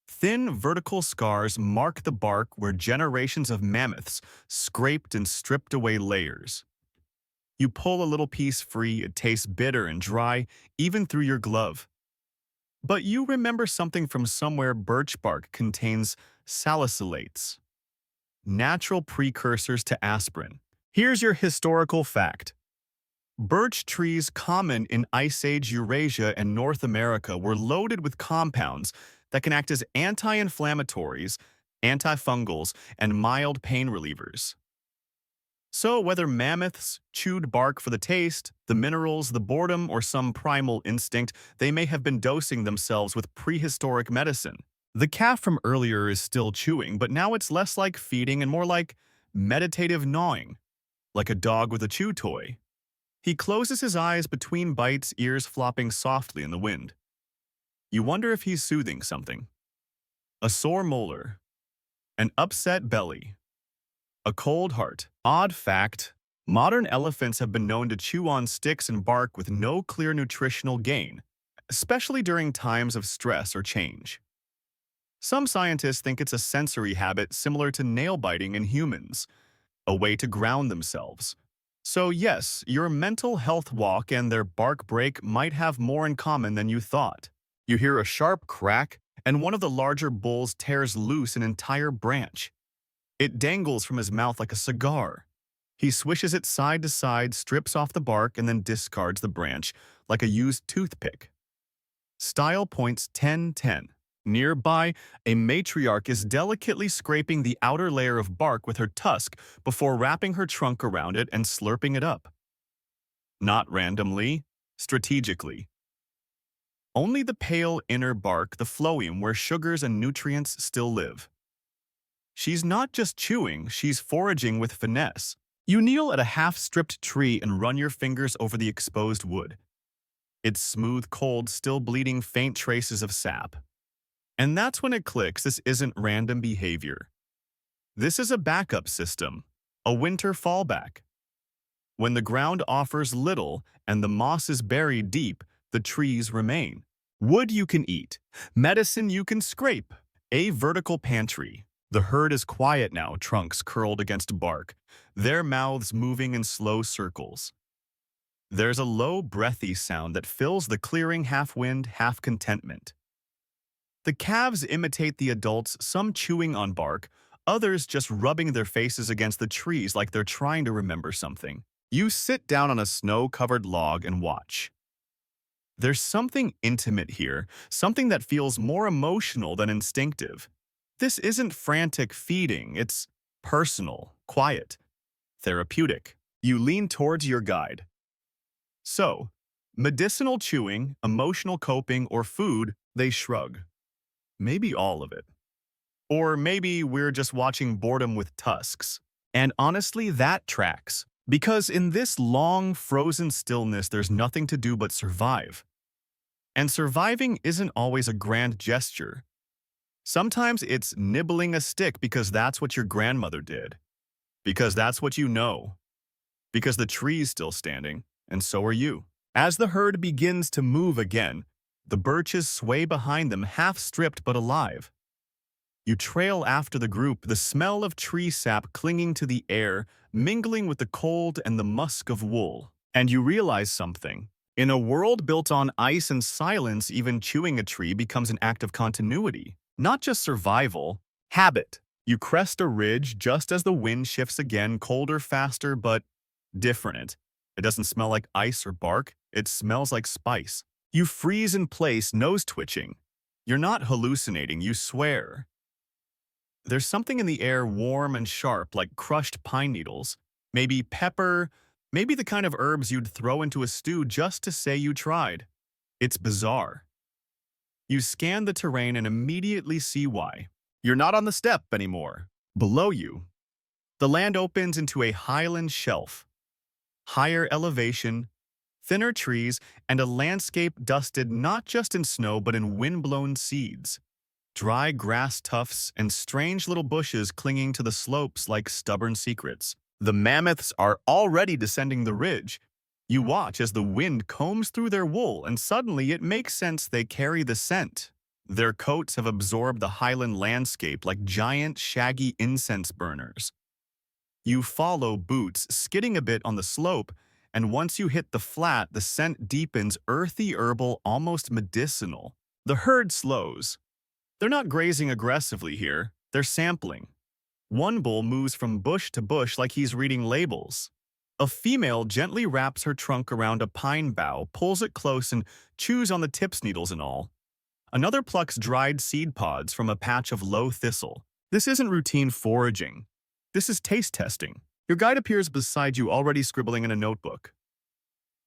Thin vertical scars mark the bark where generations of mammoths scraped and stripped away layers. You pull a little piece free, it tastes bitter and dry, even through your glove. But you remember something from somewhere. Birch bark contains salicylates, natural precursors to aspirin. Here's your historical fact. Birch trees common in Ice Age Eurasia and North America were loaded with compounds that can act as anti-inflammatories, antifungals, and mild pain relievers. So whether mammoths chewed bark for the taste, the minerals, the boredom, or some primal instinct, they may have been dosing themselves with prehistoric medicine. The calf from earlier is still chewing, but now it's less like feeding and more like meditative gnawing, like a dog with a chew toy. He closes his eyes between bites, ears flopping softly in the wind. You wonder if he's soothing something. A sore molar, an upset belly, a cold heart. Odd fact, modern elephants have been known to chew on sticks and bark with no clear nutritional gain, especially during times of stress or change. Some scientists think it's a sensory habit similar to nail biting in humans, a way to ground themselves. So yes, your mental health walk and their bark break might have more in common than you thought. You hear a sharp crack, and one of the larger bulls tears loose an entire branch. It dangles from his mouth like a cigar. He swishes it side to side, strips off the bark, and then discards the branch like a used toothpick. Style points 10-10. Nearby, a matriarch is delicately scraping the outer layer of bark with her tusk before wrapping her trunk around it and slurping it up. Not randomly, strategically. Only the pale inner bark, the phloem, where sugars and nutrients still live. She's not just chewing, she's foraging with finesse. You kneel at a half-stripped tree and run your fingers over the exposed wood. It's smooth, cold, still bleeding faint traces of sap. And that's when it clicks, this isn't random behavior. This is a backup system, a winter fallback. When the ground offers little and the moss is buried deep, the trees remain. Wood you can eat, medicine you can scrape, a vertical pantry. The herd is quiet now, trunks curled against bark, their mouths moving in slow circles. There's a low, breathy sound that fills the clearing, half wind, half contentment. The calves imitate the adults, some chewing on bark, others just rubbing their faces against the trees like they're trying to remember something. You sit down on a snow-covered log and watch. There's something intimate here, something that feels more emotional than instinctive. This isn't frantic feeding, it's personal, quiet, therapeutic. You lean towards your guide. So, medicinal chewing, emotional coping, or food, they shrug. Maybe all of it. Or maybe we're just watching boredom with tusks. And honestly, that tracks. Because in this long, frozen stillness, there's nothing to do but survive. And surviving isn't always a grand gesture. Sometimes it's nibbling a stick because that's what your grandmother did. Because that's what you know. Because the tree's still standing, and so are you. As the herd begins to move again, the birches sway behind them, half-stripped but alive. You trail after the group, the smell of tree sap clinging to the air, mingling with the cold and the musk of wool. And you realize something. In a world built on ice and silence, even chewing a tree becomes an act of continuity. Not just survival, habit. You crest a ridge just as the wind shifts again, colder, faster, but different. It doesn't smell like ice or bark, it smells like spice. You freeze in place, nose twitching. You're not hallucinating, you swear. There's something in the air warm and sharp, like crushed pine needles. Maybe pepper, maybe the kind of herbs you'd throw into a stew just to say you tried. It's bizarre. You scan the terrain and immediately see why. You're not on the steppe anymore. Below you, the land opens into a highland shelf. Higher elevation, thinner trees, and a landscape dusted not just in snow but in wind-blown seeds. Dry grass tufts and strange little bushes clinging to the slopes like stubborn secrets. The mammoths are already descending the ridge. You watch as the wind combs through their wool, and suddenly it makes sense they carry the scent. Their coats have absorbed the highland landscape like giant, shaggy incense burners. You follow Boots, skidding a bit on the slope, and once you hit the flat, the scent deepens, earthy, herbal, almost medicinal. The herd slows. They're not grazing aggressively here, they're sampling. One bull moves from bush to bush like he's reading labels. A female gently wraps her trunk around a pine bough, pulls it close, and chews on the tips, needles and all. Another plucks dried seed pods from a patch of low thistle. This isn't routine foraging. This is taste testing. Your guide appears beside you, already scribbling in a notebook.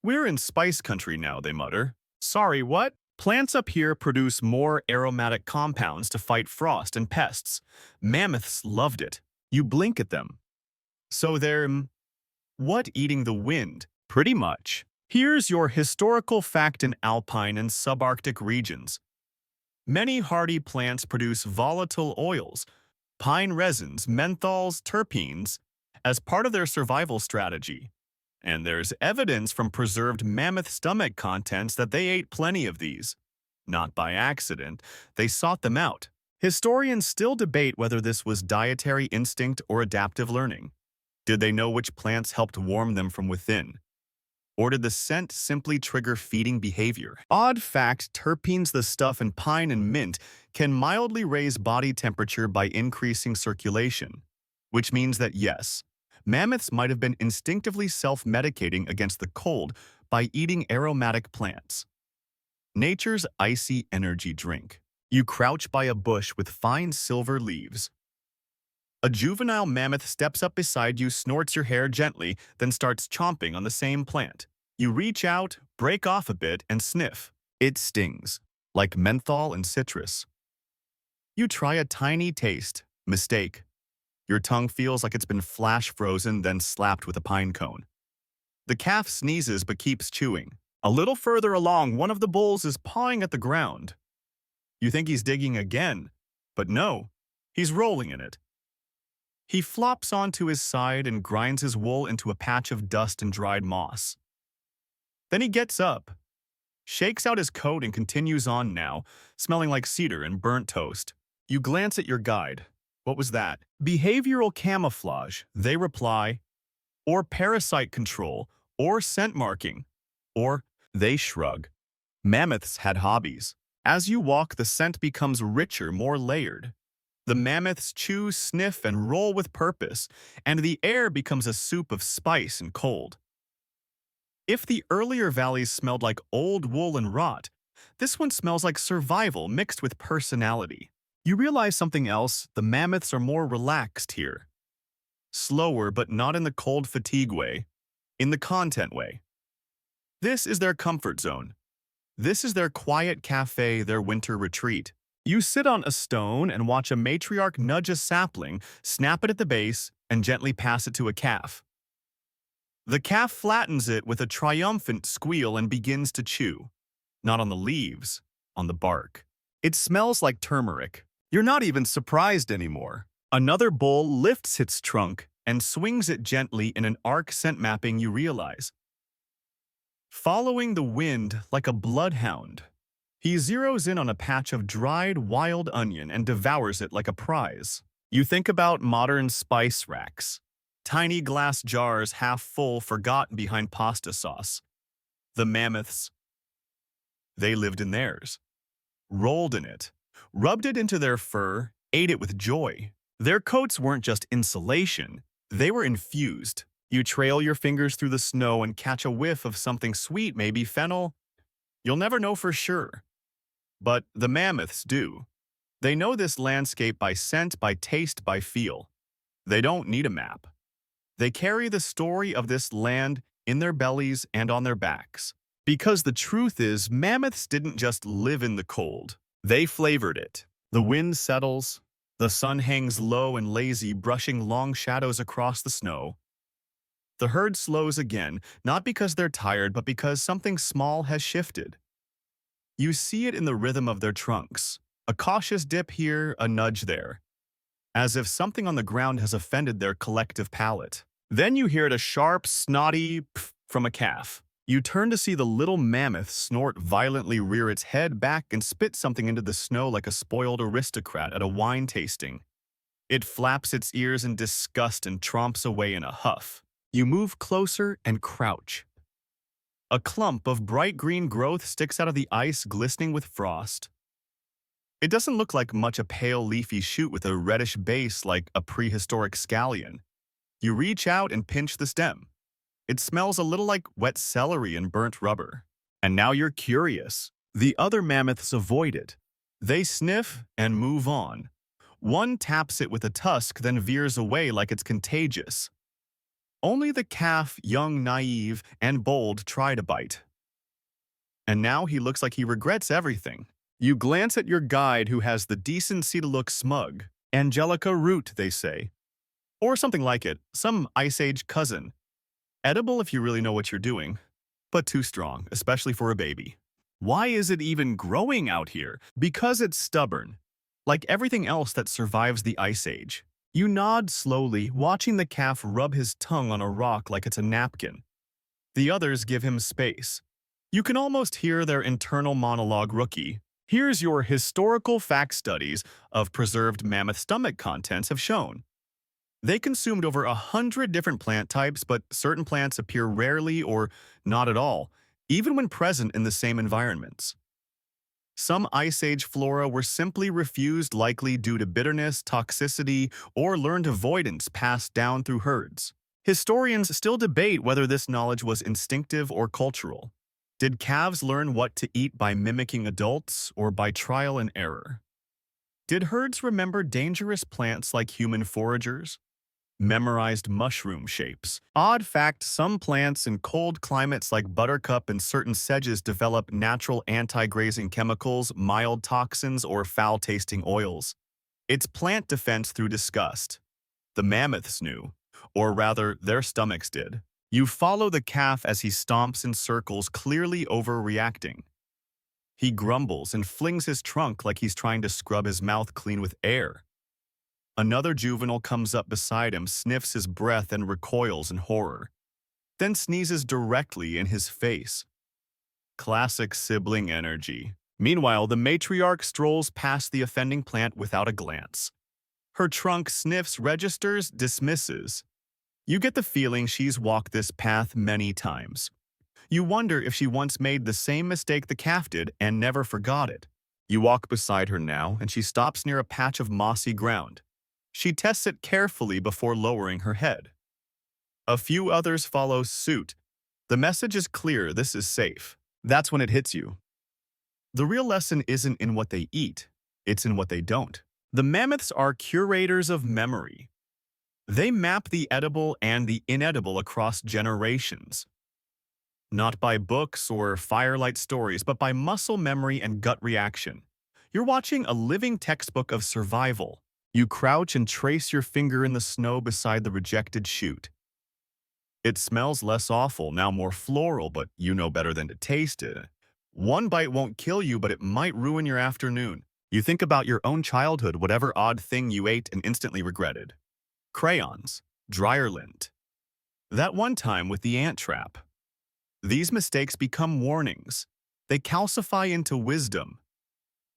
We're in spice country now, they mutter. Sorry, what? Plants up here produce more aromatic compounds to fight frost and pests. Mammoths loved it. You blink at them. So they're, what, eating the wind? Pretty much. Here's your historical fact in alpine and subarctic regions. Many hardy plants produce volatile oils, pine resins, menthols, terpenes, as part of their survival strategy. And there's evidence from preserved mammoth stomach contents that they ate plenty of these. Not by accident, they sought them out. Historians still debate whether this was dietary instinct or adaptive learning. Did they know which plants helped warm them from within? Or did the scent simply trigger feeding behavior? Odd fact, terpenes, the stuff in pine and mint, can mildly raise body temperature by increasing circulation. Which means that yes, mammoths might have been instinctively self-medicating against the cold by eating aromatic plants. Nature's icy energy drink. You crouch by a bush with fine silver leaves. A juvenile mammoth steps up beside you, snorts your hair gently, then starts chomping on the same plant. You reach out, break off a bit, and sniff. It stings, like menthol and citrus. You try a tiny taste. Mistake. Your tongue feels like it's been flash frozen, then slapped with a pine cone. The calf sneezes but keeps chewing. A little further along, one of the bulls is pawing at the ground. You think he's digging again, but no, he's rolling in it. He flops onto his side and grinds his wool into a patch of dust and dried moss. Then he gets up, shakes out his coat, and continues on now, smelling like cedar and burnt toast. You glance at your guide. What was that? Behavioral camouflage, they reply, or parasite control, or scent marking, or they shrug. Mammoths had hobbies. As you walk, the scent becomes richer, more layered. The mammoths chew, sniff, and roll with purpose, and the air becomes a soup of spice and cold. If the earlier valleys smelled like old wool and rot, this one smells like survival mixed with personality. You realize something else: the mammoths are more relaxed here. Slower, but not in the cold fatigue way, in the content way. This is their comfort zone. This is their quiet cafe, their winter retreat. You sit on a stone and watch a matriarch nudge a sapling, snap it at the base, and gently pass it to a calf. The calf flattens it with a triumphant squeal and begins to chew. Not on the leaves, on the bark. It smells like turmeric. You're not even surprised anymore. Another bull lifts its trunk and swings it gently in an arc scent mapping. You realize. Following the wind like a bloodhound. He zeroes in on a patch of dried wild onion and devours it like a prize. You think about modern spice racks. Tiny glass jars half full, forgotten behind pasta sauce. The mammoths. They lived in theirs. Rolled in it. Rubbed it into their fur, ate it with joy. Their coats weren't just insulation. They were infused. You trail your fingers through the snow and catch a whiff of something sweet, maybe fennel. You'll never know for sure. But the mammoths do. They know this landscape by scent, by taste, by feel. They don't need a map. They carry the story of this land in their bellies and on their backs. Because the truth is, mammoths didn't just live in the cold. They flavored it. The wind settles. The sun hangs low and lazy, brushing long shadows across the snow. The herd slows again, not because they're tired, but because something small has shifted. You see it in the rhythm of their trunks. A cautious dip here, a nudge there. As if something on the ground has offended their collective palate. Then you hear a sharp, snotty pff from a calf. You turn to see the little mammoth snort violently, rear its head back, and spit something into the snow like a spoiled aristocrat at a wine tasting. It flaps its ears in disgust and tromps away in a huff. You move closer and crouch. A clump of bright green growth sticks out of the ice, glistening with frost. It doesn't look like much, a pale leafy shoot with a reddish base like a prehistoric scallion. You reach out and pinch the stem. It smells a little like wet celery and burnt rubber. And now you're curious. The other mammoths avoid it. They sniff and move on. One taps it with a tusk, then veers away like it's contagious. Only the calf, young, naive, and bold, try to bite. And now he looks like he regrets everything. You glance at your guide who has the decency to look smug. Angelica root, they say. Or something like it, some Ice Age cousin. Edible if you really know what you're doing, but too strong, especially for a baby. Why is it even growing out here? Because it's stubborn. Like everything else that survives the Ice Age. You nod slowly, watching the calf rub his tongue on a rock like it's a napkin. The others give him space. You can almost hear their internal monologue. Rookie, here's your historical fact studies of preserved mammoth stomach contents have shown. They consumed over 100 different plant types, but certain plants appear rarely or not at all, even when present in the same environments. Some Ice Age flora were simply refused, likely due to bitterness, toxicity, or learned avoidance passed down through herds. Historians still debate whether this knowledge was instinctive or cultural. Did calves learn what to eat by mimicking adults or by trial and error? Did herds remember dangerous plants like human foragers? Memorized mushroom shapes. Odd fact, some plants in cold climates like buttercup and certain sedges develop natural anti-grazing chemicals, mild toxins, or foul-tasting oils. It's plant defense through disgust. The mammoths knew, or rather, their stomachs did. You follow the calf as he stomps in circles, clearly overreacting. He grumbles and flings his trunk like he's trying to scrub his mouth clean with air. Another juvenile comes up beside him, sniffs his breath, and recoils in horror, then sneezes directly in his face. Classic sibling energy. Meanwhile, the matriarch strolls past the offending plant without a glance. Her trunk sniffs, registers, dismisses. You get the feeling she's walked this path many times. You wonder if she once made the same mistake the calf did and never forgot it. You walk beside her now, and she stops near a patch of mossy ground. She tests it carefully before lowering her head. A few others follow suit. The message is clear, this is safe. That's when it hits you. The real lesson isn't in what they eat, it's in what they don't. The mammoths are curators of memory. They map the edible and the inedible across generations. Not by books or firelight stories, but by muscle memory and gut reaction. You're watching a living textbook of survival. You crouch and trace your finger in the snow beside the rejected shoot. It smells less awful, now more floral, but you know better than to taste it. One bite won't kill you, but it might ruin your afternoon. You think about your own childhood, whatever odd thing you ate and instantly regretted. Crayons, dryer lint. That one time with the ant trap. These mistakes become warnings. They calcify into wisdom.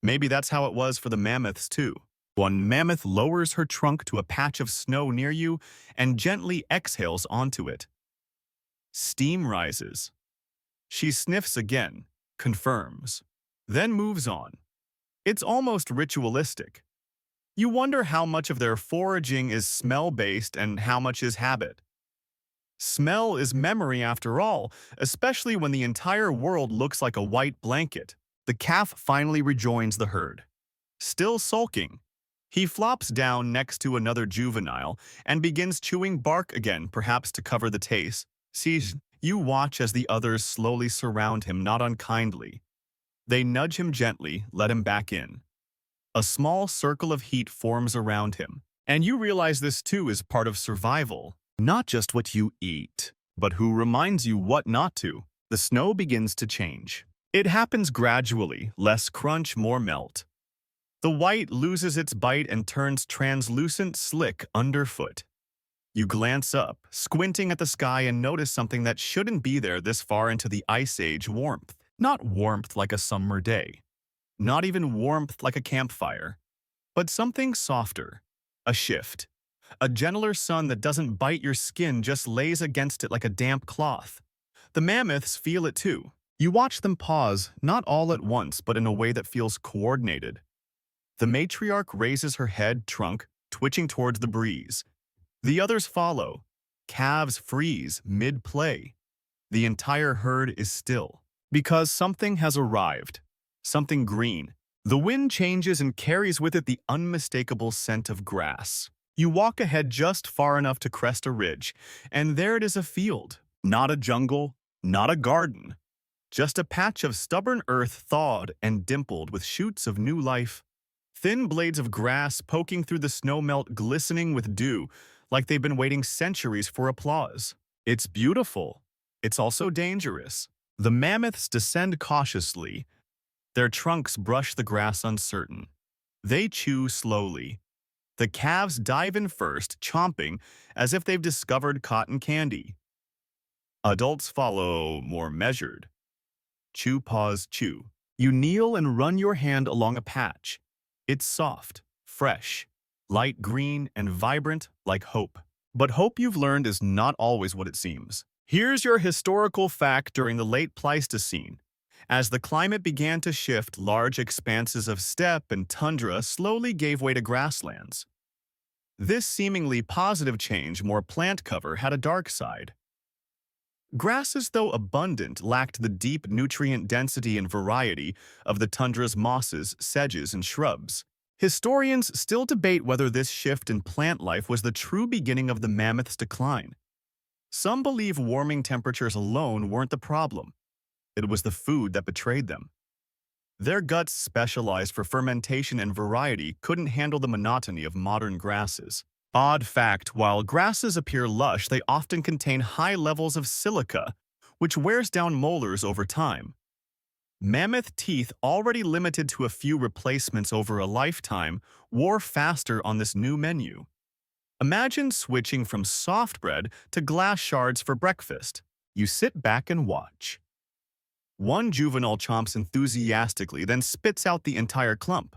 Maybe that's how it was for the mammoths too. One mammoth lowers her trunk to a patch of snow near you and gently exhales onto it. Steam rises. She sniffs again, confirms, then moves on. It's almost ritualistic. You wonder how much of their foraging is smell-based and how much is habit. Smell is memory after all, especially when the entire world looks like a white blanket. The calf finally rejoins the herd. Still sulking, he flops down next to another juvenile and begins chewing bark again, perhaps to cover the taste. You watch as the others slowly surround him, not unkindly. They nudge him gently, let him back in. A small circle of heat forms around him, and you realize this too is part of survival. Not just what you eat, but who reminds you what not to. The snow begins to change. It happens gradually, less crunch, more melt. The white loses its bite and turns translucent, slick underfoot. You glance up, squinting at the sky, and notice something that shouldn't be there this far into the Ice Age: warmth. Not warmth like a summer day. Not even warmth like a campfire. But something softer. A shift. A gentler sun that doesn't bite your skin, just lays against it like a damp cloth. The mammoths feel it too. You watch them pause, not all at once, but in a way that feels coordinated. The matriarch raises her head, trunk, twitching towards the breeze. The others follow. Calves freeze mid-play. The entire herd is still. Because something has arrived. Something green. The wind changes and carries with it the unmistakable scent of grass. You walk ahead just far enough to crest a ridge, and there it is, a field. Not a jungle, not a garden. Just a patch of stubborn earth thawed and dimpled with shoots of new life. Thin blades of grass poking through the snowmelt, glistening with dew, like they've been waiting centuries for applause. It's beautiful. It's also dangerous. The mammoths descend cautiously. Their trunks brush the grass uncertain. They chew slowly. The calves dive in first, chomping as if they've discovered cotton candy. Adults follow, more measured. Chew, pause, chew. You kneel and run your hand along a patch. It's soft, fresh, light green, and vibrant like hope. But hope, you've learned, is not always what it seems. Here's your historical fact during the late Pleistocene. As the climate began to shift, large expanses of steppe and tundra slowly gave way to grasslands. This seemingly positive change, more plant cover, had a dark side. Grasses, though abundant, lacked the deep nutrient density and variety of the tundra's mosses, sedges, and shrubs. Historians still debate whether this shift in plant life was the true beginning of the mammoth's decline. Some believe warming temperatures alone weren't the problem. It was the food that betrayed them. Their guts, specialized for fermentation and variety, couldn't handle the monotony of modern grasses. Odd fact, while grasses appear lush, they often contain high levels of silica, which wears down molars over time. Mammoth teeth, already limited to a few replacements over a lifetime, wore faster on this new menu. Imagine switching from soft bread to glass shards for breakfast. You sit back and watch. One juvenile chomps enthusiastically, then spits out the entire clump.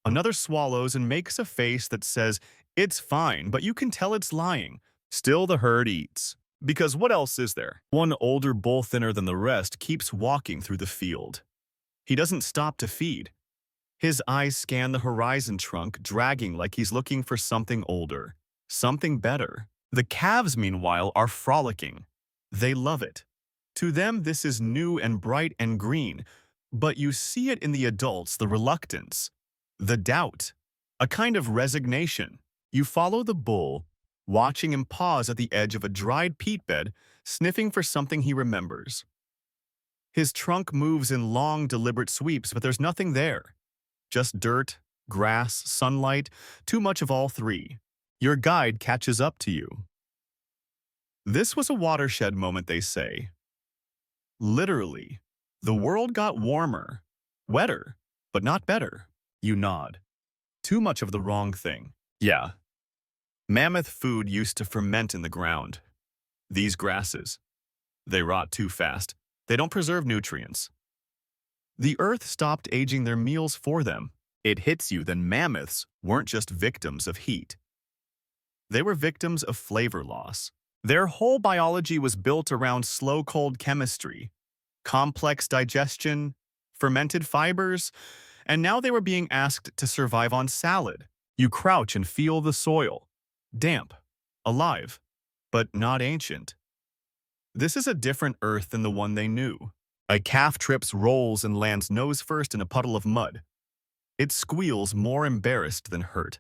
Another swallows and makes a face that says, "It's fine," but you can tell it's lying. Still, the herd eats. Because what else is there? One older bull, thinner than the rest, keeps walking through the field. He doesn't stop to feed. His eyes scan the horizon trunk, dragging like he's looking for something older, something better. The calves, meanwhile, are frolicking. They love it. To them, this is new and bright and green, but you see it in the adults, the reluctance, the doubt, a kind of resignation. You follow the bull, watching him pause at the edge of a dried peat bed, sniffing for something he remembers. His trunk moves in long, deliberate sweeps, but there's nothing there. Just dirt, grass, sunlight, too much of all three. Your guide catches up to you. This was a watershed moment, they say. Literally, the world got warmer, wetter, but not better. You nod. Too much of the wrong thing. Yeah. Mammoth food used to ferment in the ground. These grasses, they rot too fast. They don't preserve nutrients. The earth stopped aging their meals for them. It hits you that mammoths weren't just victims of heat. They were victims of flavor loss. Their whole biology was built around slow-cold chemistry, complex digestion, fermented fibers, and now they were being asked to survive on salad. You crouch and feel the soil. Damp, alive, but not ancient. This is a different earth than the one they knew. A calf trips, rolls, and lands nose first in a puddle of mud. It squeals, more embarrassed than hurt.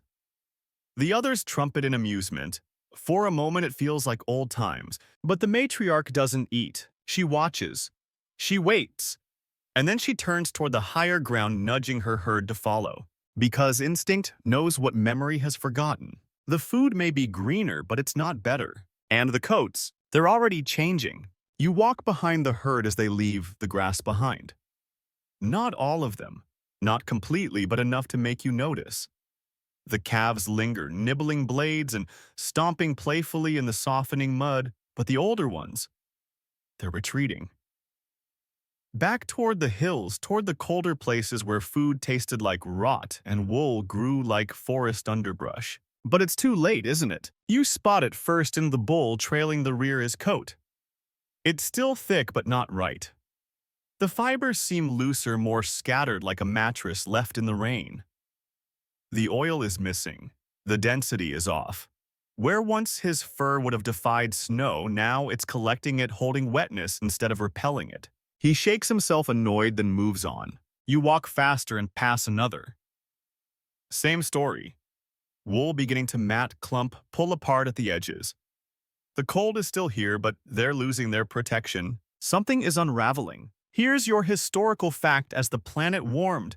The others trumpet in amusement. For a moment it feels like old times, but the matriarch doesn't eat. She watches. She waits. And then she turns toward the higher ground, nudging her herd to follow. Because instinct knows what memory has forgotten. The food may be greener, but it's not better. And the coats, they're already changing. You walk behind the herd as they leave the grass behind. Not all of them. Not completely, but enough to make you notice. The calves linger, nibbling blades and stomping playfully in the softening mud, but the older ones, they're retreating. Back toward the hills, toward the colder places where food tasted like rot and wool grew like forest underbrush. But it's too late, isn't it? You spot it first in the bull trailing the rear his coat. It's still thick, but not right. The fibers seem looser, more scattered, like a mattress left in the rain. The oil is missing. The density is off. Where once his fur would have defied snow, now it's collecting it, holding wetness instead of repelling it. He shakes himself, annoyed, then moves on. You walk faster and pass another. Same story. wool beginning to mat, clump, pull apart at the edges. The cold is still here, but they're losing their protection. Something is unraveling. Here's your historical fact: as the planet warmed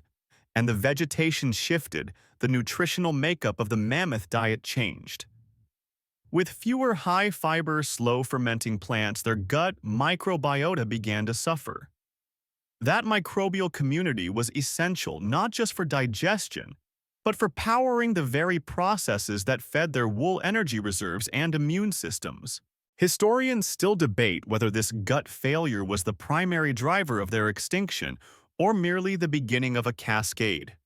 and the vegetation shifted, the nutritional makeup of the mammoth diet changed. With fewer high-fiber, slow-fermenting plants, their gut microbiota began to suffer. That microbial community was essential not just for digestion, but for powering the very processes that fed their wool energy reserves and immune systems. Historians still debate whether this gut failure was the primary driver of their extinction or merely the beginning of a cascade.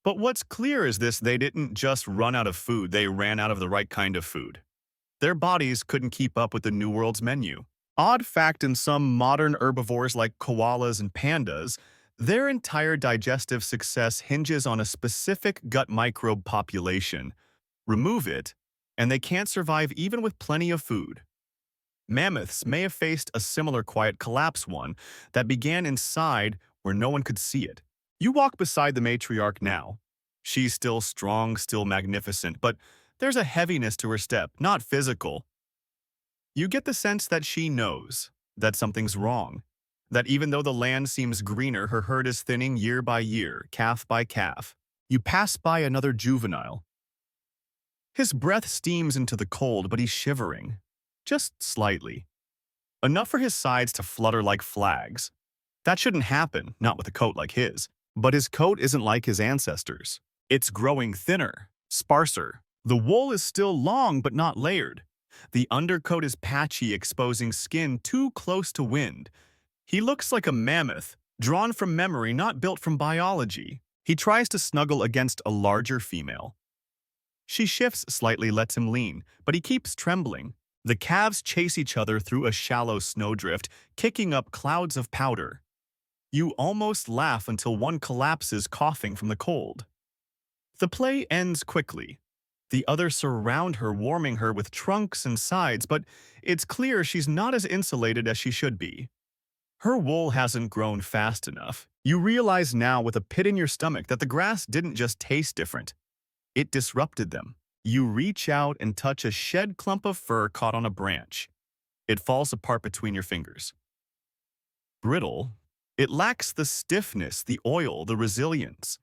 But what's clear is this: they didn't just run out of food, they ran out of the right kind of food. Their bodies couldn't keep up with the New World's menu. Odd fact: in some modern herbivores like koalas and pandas, their entire digestive success hinges on a specific gut microbe population. Remove it, and they can't survive even with plenty of food. Mammoths may have faced a similar quiet collapse, one that began inside where no one could see it. You walk beside the matriarch now. She's still strong, still magnificent, but there's a heaviness to her step, not physical. You get the sense that she knows that something's wrong, that even though the land seems greener, her herd is thinning year by year, calf by calf. You pass by another juvenile. His breath steams into the cold, but he's shivering, just slightly. Enough for his sides to flutter like flags. That shouldn't happen, not with a coat like his. But his coat isn't like his ancestors. It's growing thinner, sparser. The wool is still long but not layered. The undercoat is patchy, exposing skin too close to wind. He looks like a mammoth, drawn from memory, not built from biology. He tries to snuggle against a larger female. She shifts slightly, lets him lean, but he keeps trembling. The calves chase each other through a shallow snowdrift, kicking up clouds of powder. You almost laugh until one collapses, coughing from the cold. The play ends quickly. The others surround her, warming her with trunks and sides, but it's clear she's not as insulated as she should be. Her wool hasn't grown fast enough. You realize now, with a pit in your stomach, that the grass didn't just taste different. It disrupted them. You reach out and touch a shed clump of fur caught on a branch. It falls apart between your fingers. Brittle, it lacks the stiffness, the oil, the resilience.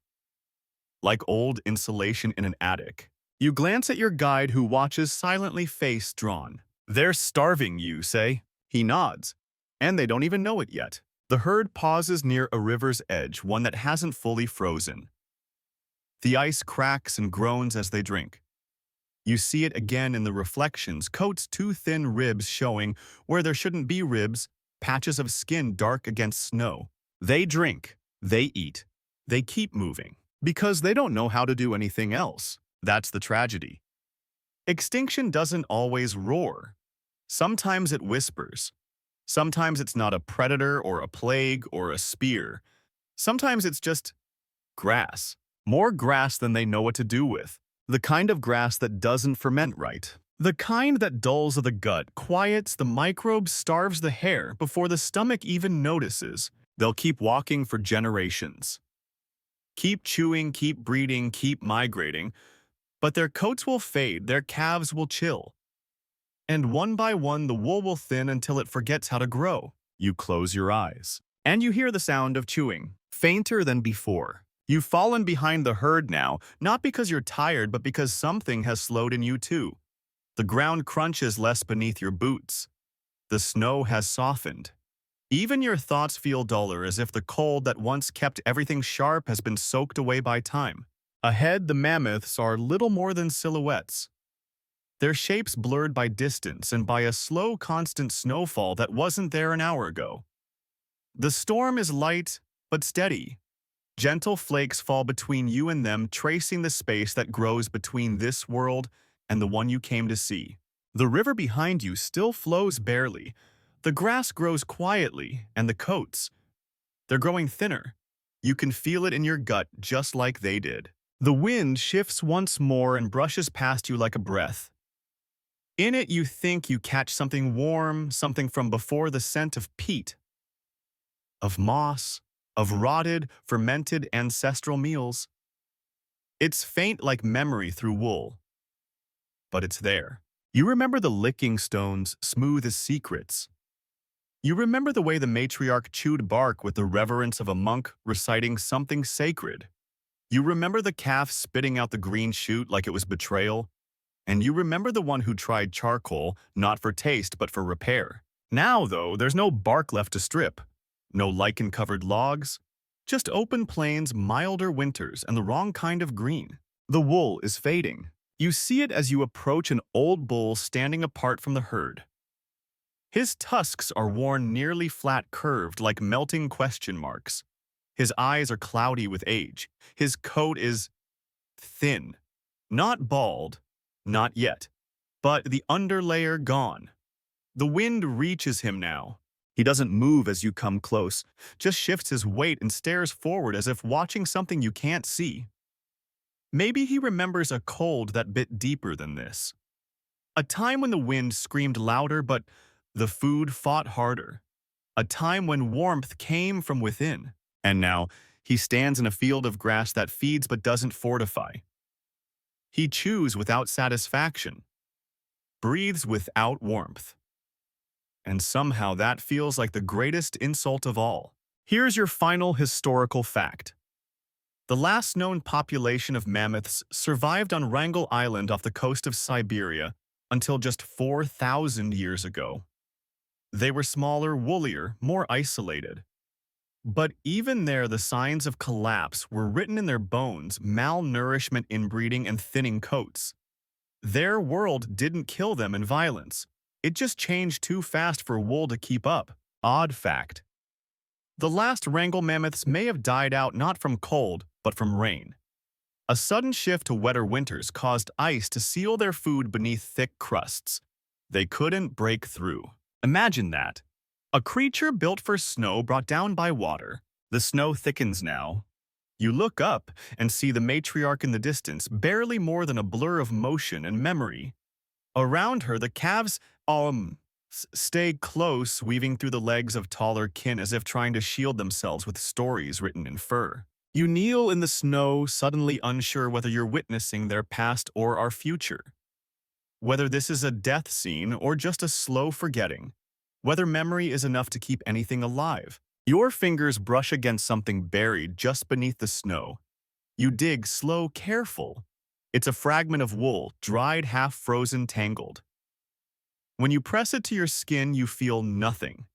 Like old insulation in an attic. You glance at your guide, who watches silently, face drawn. They're starving, you say. He nods. And they don't even know it yet. The herd pauses near a river's edge, one that hasn't fully frozen. The ice cracks and groans as they drink. You see it again in the reflections, coats too thin, ribs showing where there shouldn't be ribs, patches of skin dark against snow. They drink, they eat, they keep moving, because they don't know how to do anything else. That's the tragedy. Extinction doesn't always roar. Sometimes it whispers. Sometimes it's not a predator or a plague or a spear. Sometimes it's just grass. More grass than they know what to do with. The kind of grass that doesn't ferment right. The kind that dulls the gut, quiets the microbes, starves the hair before the stomach even notices. They'll keep walking for generations. Keep chewing, keep breeding, keep migrating. But their coats will fade, their calves will chill. And one by one, the wool will thin until it forgets how to grow. You close your eyes. And you hear the sound of chewing, fainter than before. You've fallen behind the herd now, not because you're tired, but because something has slowed in you too. The ground crunches less beneath your boots. The snow has softened. Even your thoughts feel duller, as if the cold that once kept everything sharp has been soaked away by time. Ahead, the mammoths are little more than silhouettes. Their shapes blurred by distance and by a slow, constant snowfall that wasn't there an hour ago. The storm is light, but steady. Gentle flakes fall between you and them, tracing the space that grows between this world and the one you came to see. The river behind you still flows barely. The grass grows quietly, and the coats, they're growing thinner. You can feel it in your gut, just like they did. The wind shifts once more and brushes past you like a breath. In it, you think you catch something warm, something from before, the scent of peat, of moss, of rotted, fermented ancestral meals. It's faint like memory through wool, but it's there. You remember the licking stones, smooth as secrets. You remember the way the matriarch chewed bark with the reverence of a monk reciting something sacred. You remember the calf spitting out the green shoot like it was betrayal. And you remember the one who tried charcoal, not for taste but for repair. Now, though, there's no bark left to strip. No lichen-covered logs. Just open plains, milder winters, and the wrong kind of green. The wool is fading. You see it as you approach an old bull standing apart from the herd. His tusks are worn nearly flat-curved like melting question marks. His eyes are cloudy with age. His coat is thin. Not bald, not yet, but the underlayer gone. The wind reaches him now. He doesn't move as you come close, just shifts his weight and stares forward as if watching something you can't see. Maybe he remembers a cold that bit deeper than this. A time when the wind screamed louder, but the food fought harder. A time when warmth came from within. And now, he stands in a field of grass that feeds but doesn't fortify. He chews without satisfaction, breathes without warmth. And somehow that feels like the greatest insult of all. Here's your final historical fact. The last known population of mammoths survived on Wrangel Island off the coast of Siberia until just 4,000 years ago. They were smaller, woollier, more isolated. But even there, the signs of collapse were written in their bones, malnourishment, inbreeding, and thinning coats. Their world didn't kill them in violence. It just changed too fast for wool to keep up. Odd fact. The last Wrangel mammoths may have died out not from cold, but from rain. A sudden shift to wetter winters caused ice to seal their food beneath thick crusts. They couldn't break through. Imagine that. A creature built for snow brought down by water. The snow thickens now. You look up and see the matriarch in the distance, barely more than a blur of motion and memory. Around her, the calves, stay close, weaving through the legs of taller kin as if trying to shield themselves with stories written in fur. You kneel in the snow, suddenly unsure whether you're witnessing their past or our future. Whether this is a death scene or just a slow forgetting. Whether memory is enough to keep anything alive. Your fingers brush against something buried just beneath the snow. You dig slow, careful. It's a fragment of wool, dried, half-frozen, tangled. When you press it to your skin, you feel nothing.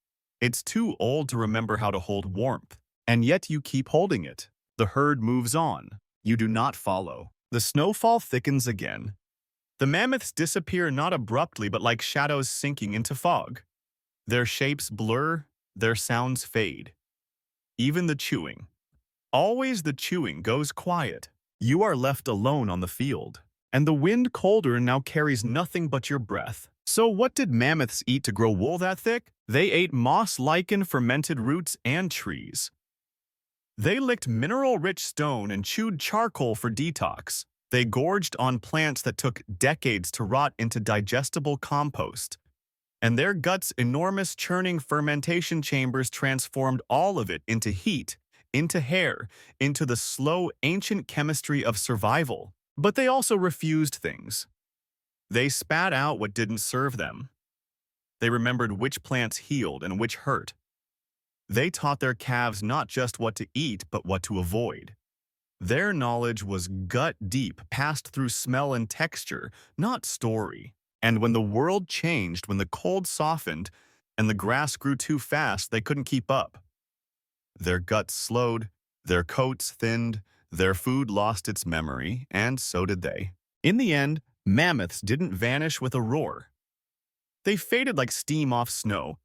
It's too old to remember how to hold warmth. And yet you keep holding it. The herd moves on. You do not follow. The snowfall thickens again. The mammoths disappear not abruptly but like shadows sinking into fog. Their shapes blur, their sounds fade. Even the chewing. Always the chewing goes quiet. You are left alone on the field. And the wind colder now carries nothing but your breath. So what did mammoths eat to grow wool that thick? They ate moss, lichen, fermented roots, and trees. They licked mineral-rich stone and chewed charcoal for detox. They gorged on plants that took decades to rot into digestible compost. And their guts' enormous churning fermentation chambers transformed all of it into heat, into hair, into the slow, ancient chemistry of survival. But they also refused things. They spat out what didn't serve them. They remembered which plants healed and which hurt. They taught their calves not just what to eat, but what to avoid. Their knowledge was gut-deep, passed through smell and texture, not story. And when the world changed, when the cold softened, and the grass grew too fast, they couldn't keep up. Their guts slowed, their coats thinned, their food lost its memory, and so did they. In the end, mammoths didn't vanish with a roar. They faded like steam off snow.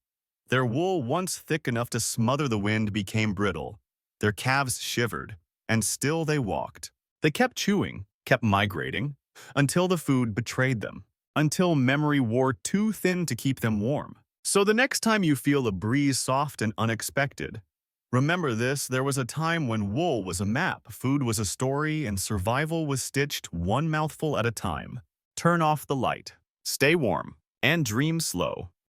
Their wool, once thick enough to smother the wind, became brittle. Their calves shivered, and still they walked. They kept chewing, kept migrating, until the food betrayed them, until memory wore too thin to keep them warm. So the next time you feel a breeze soft and unexpected, remember this: there was a time when wool was a map, food was a story, and survival was stitched one mouthful at a time. Turn off the light, stay warm, and dream slow.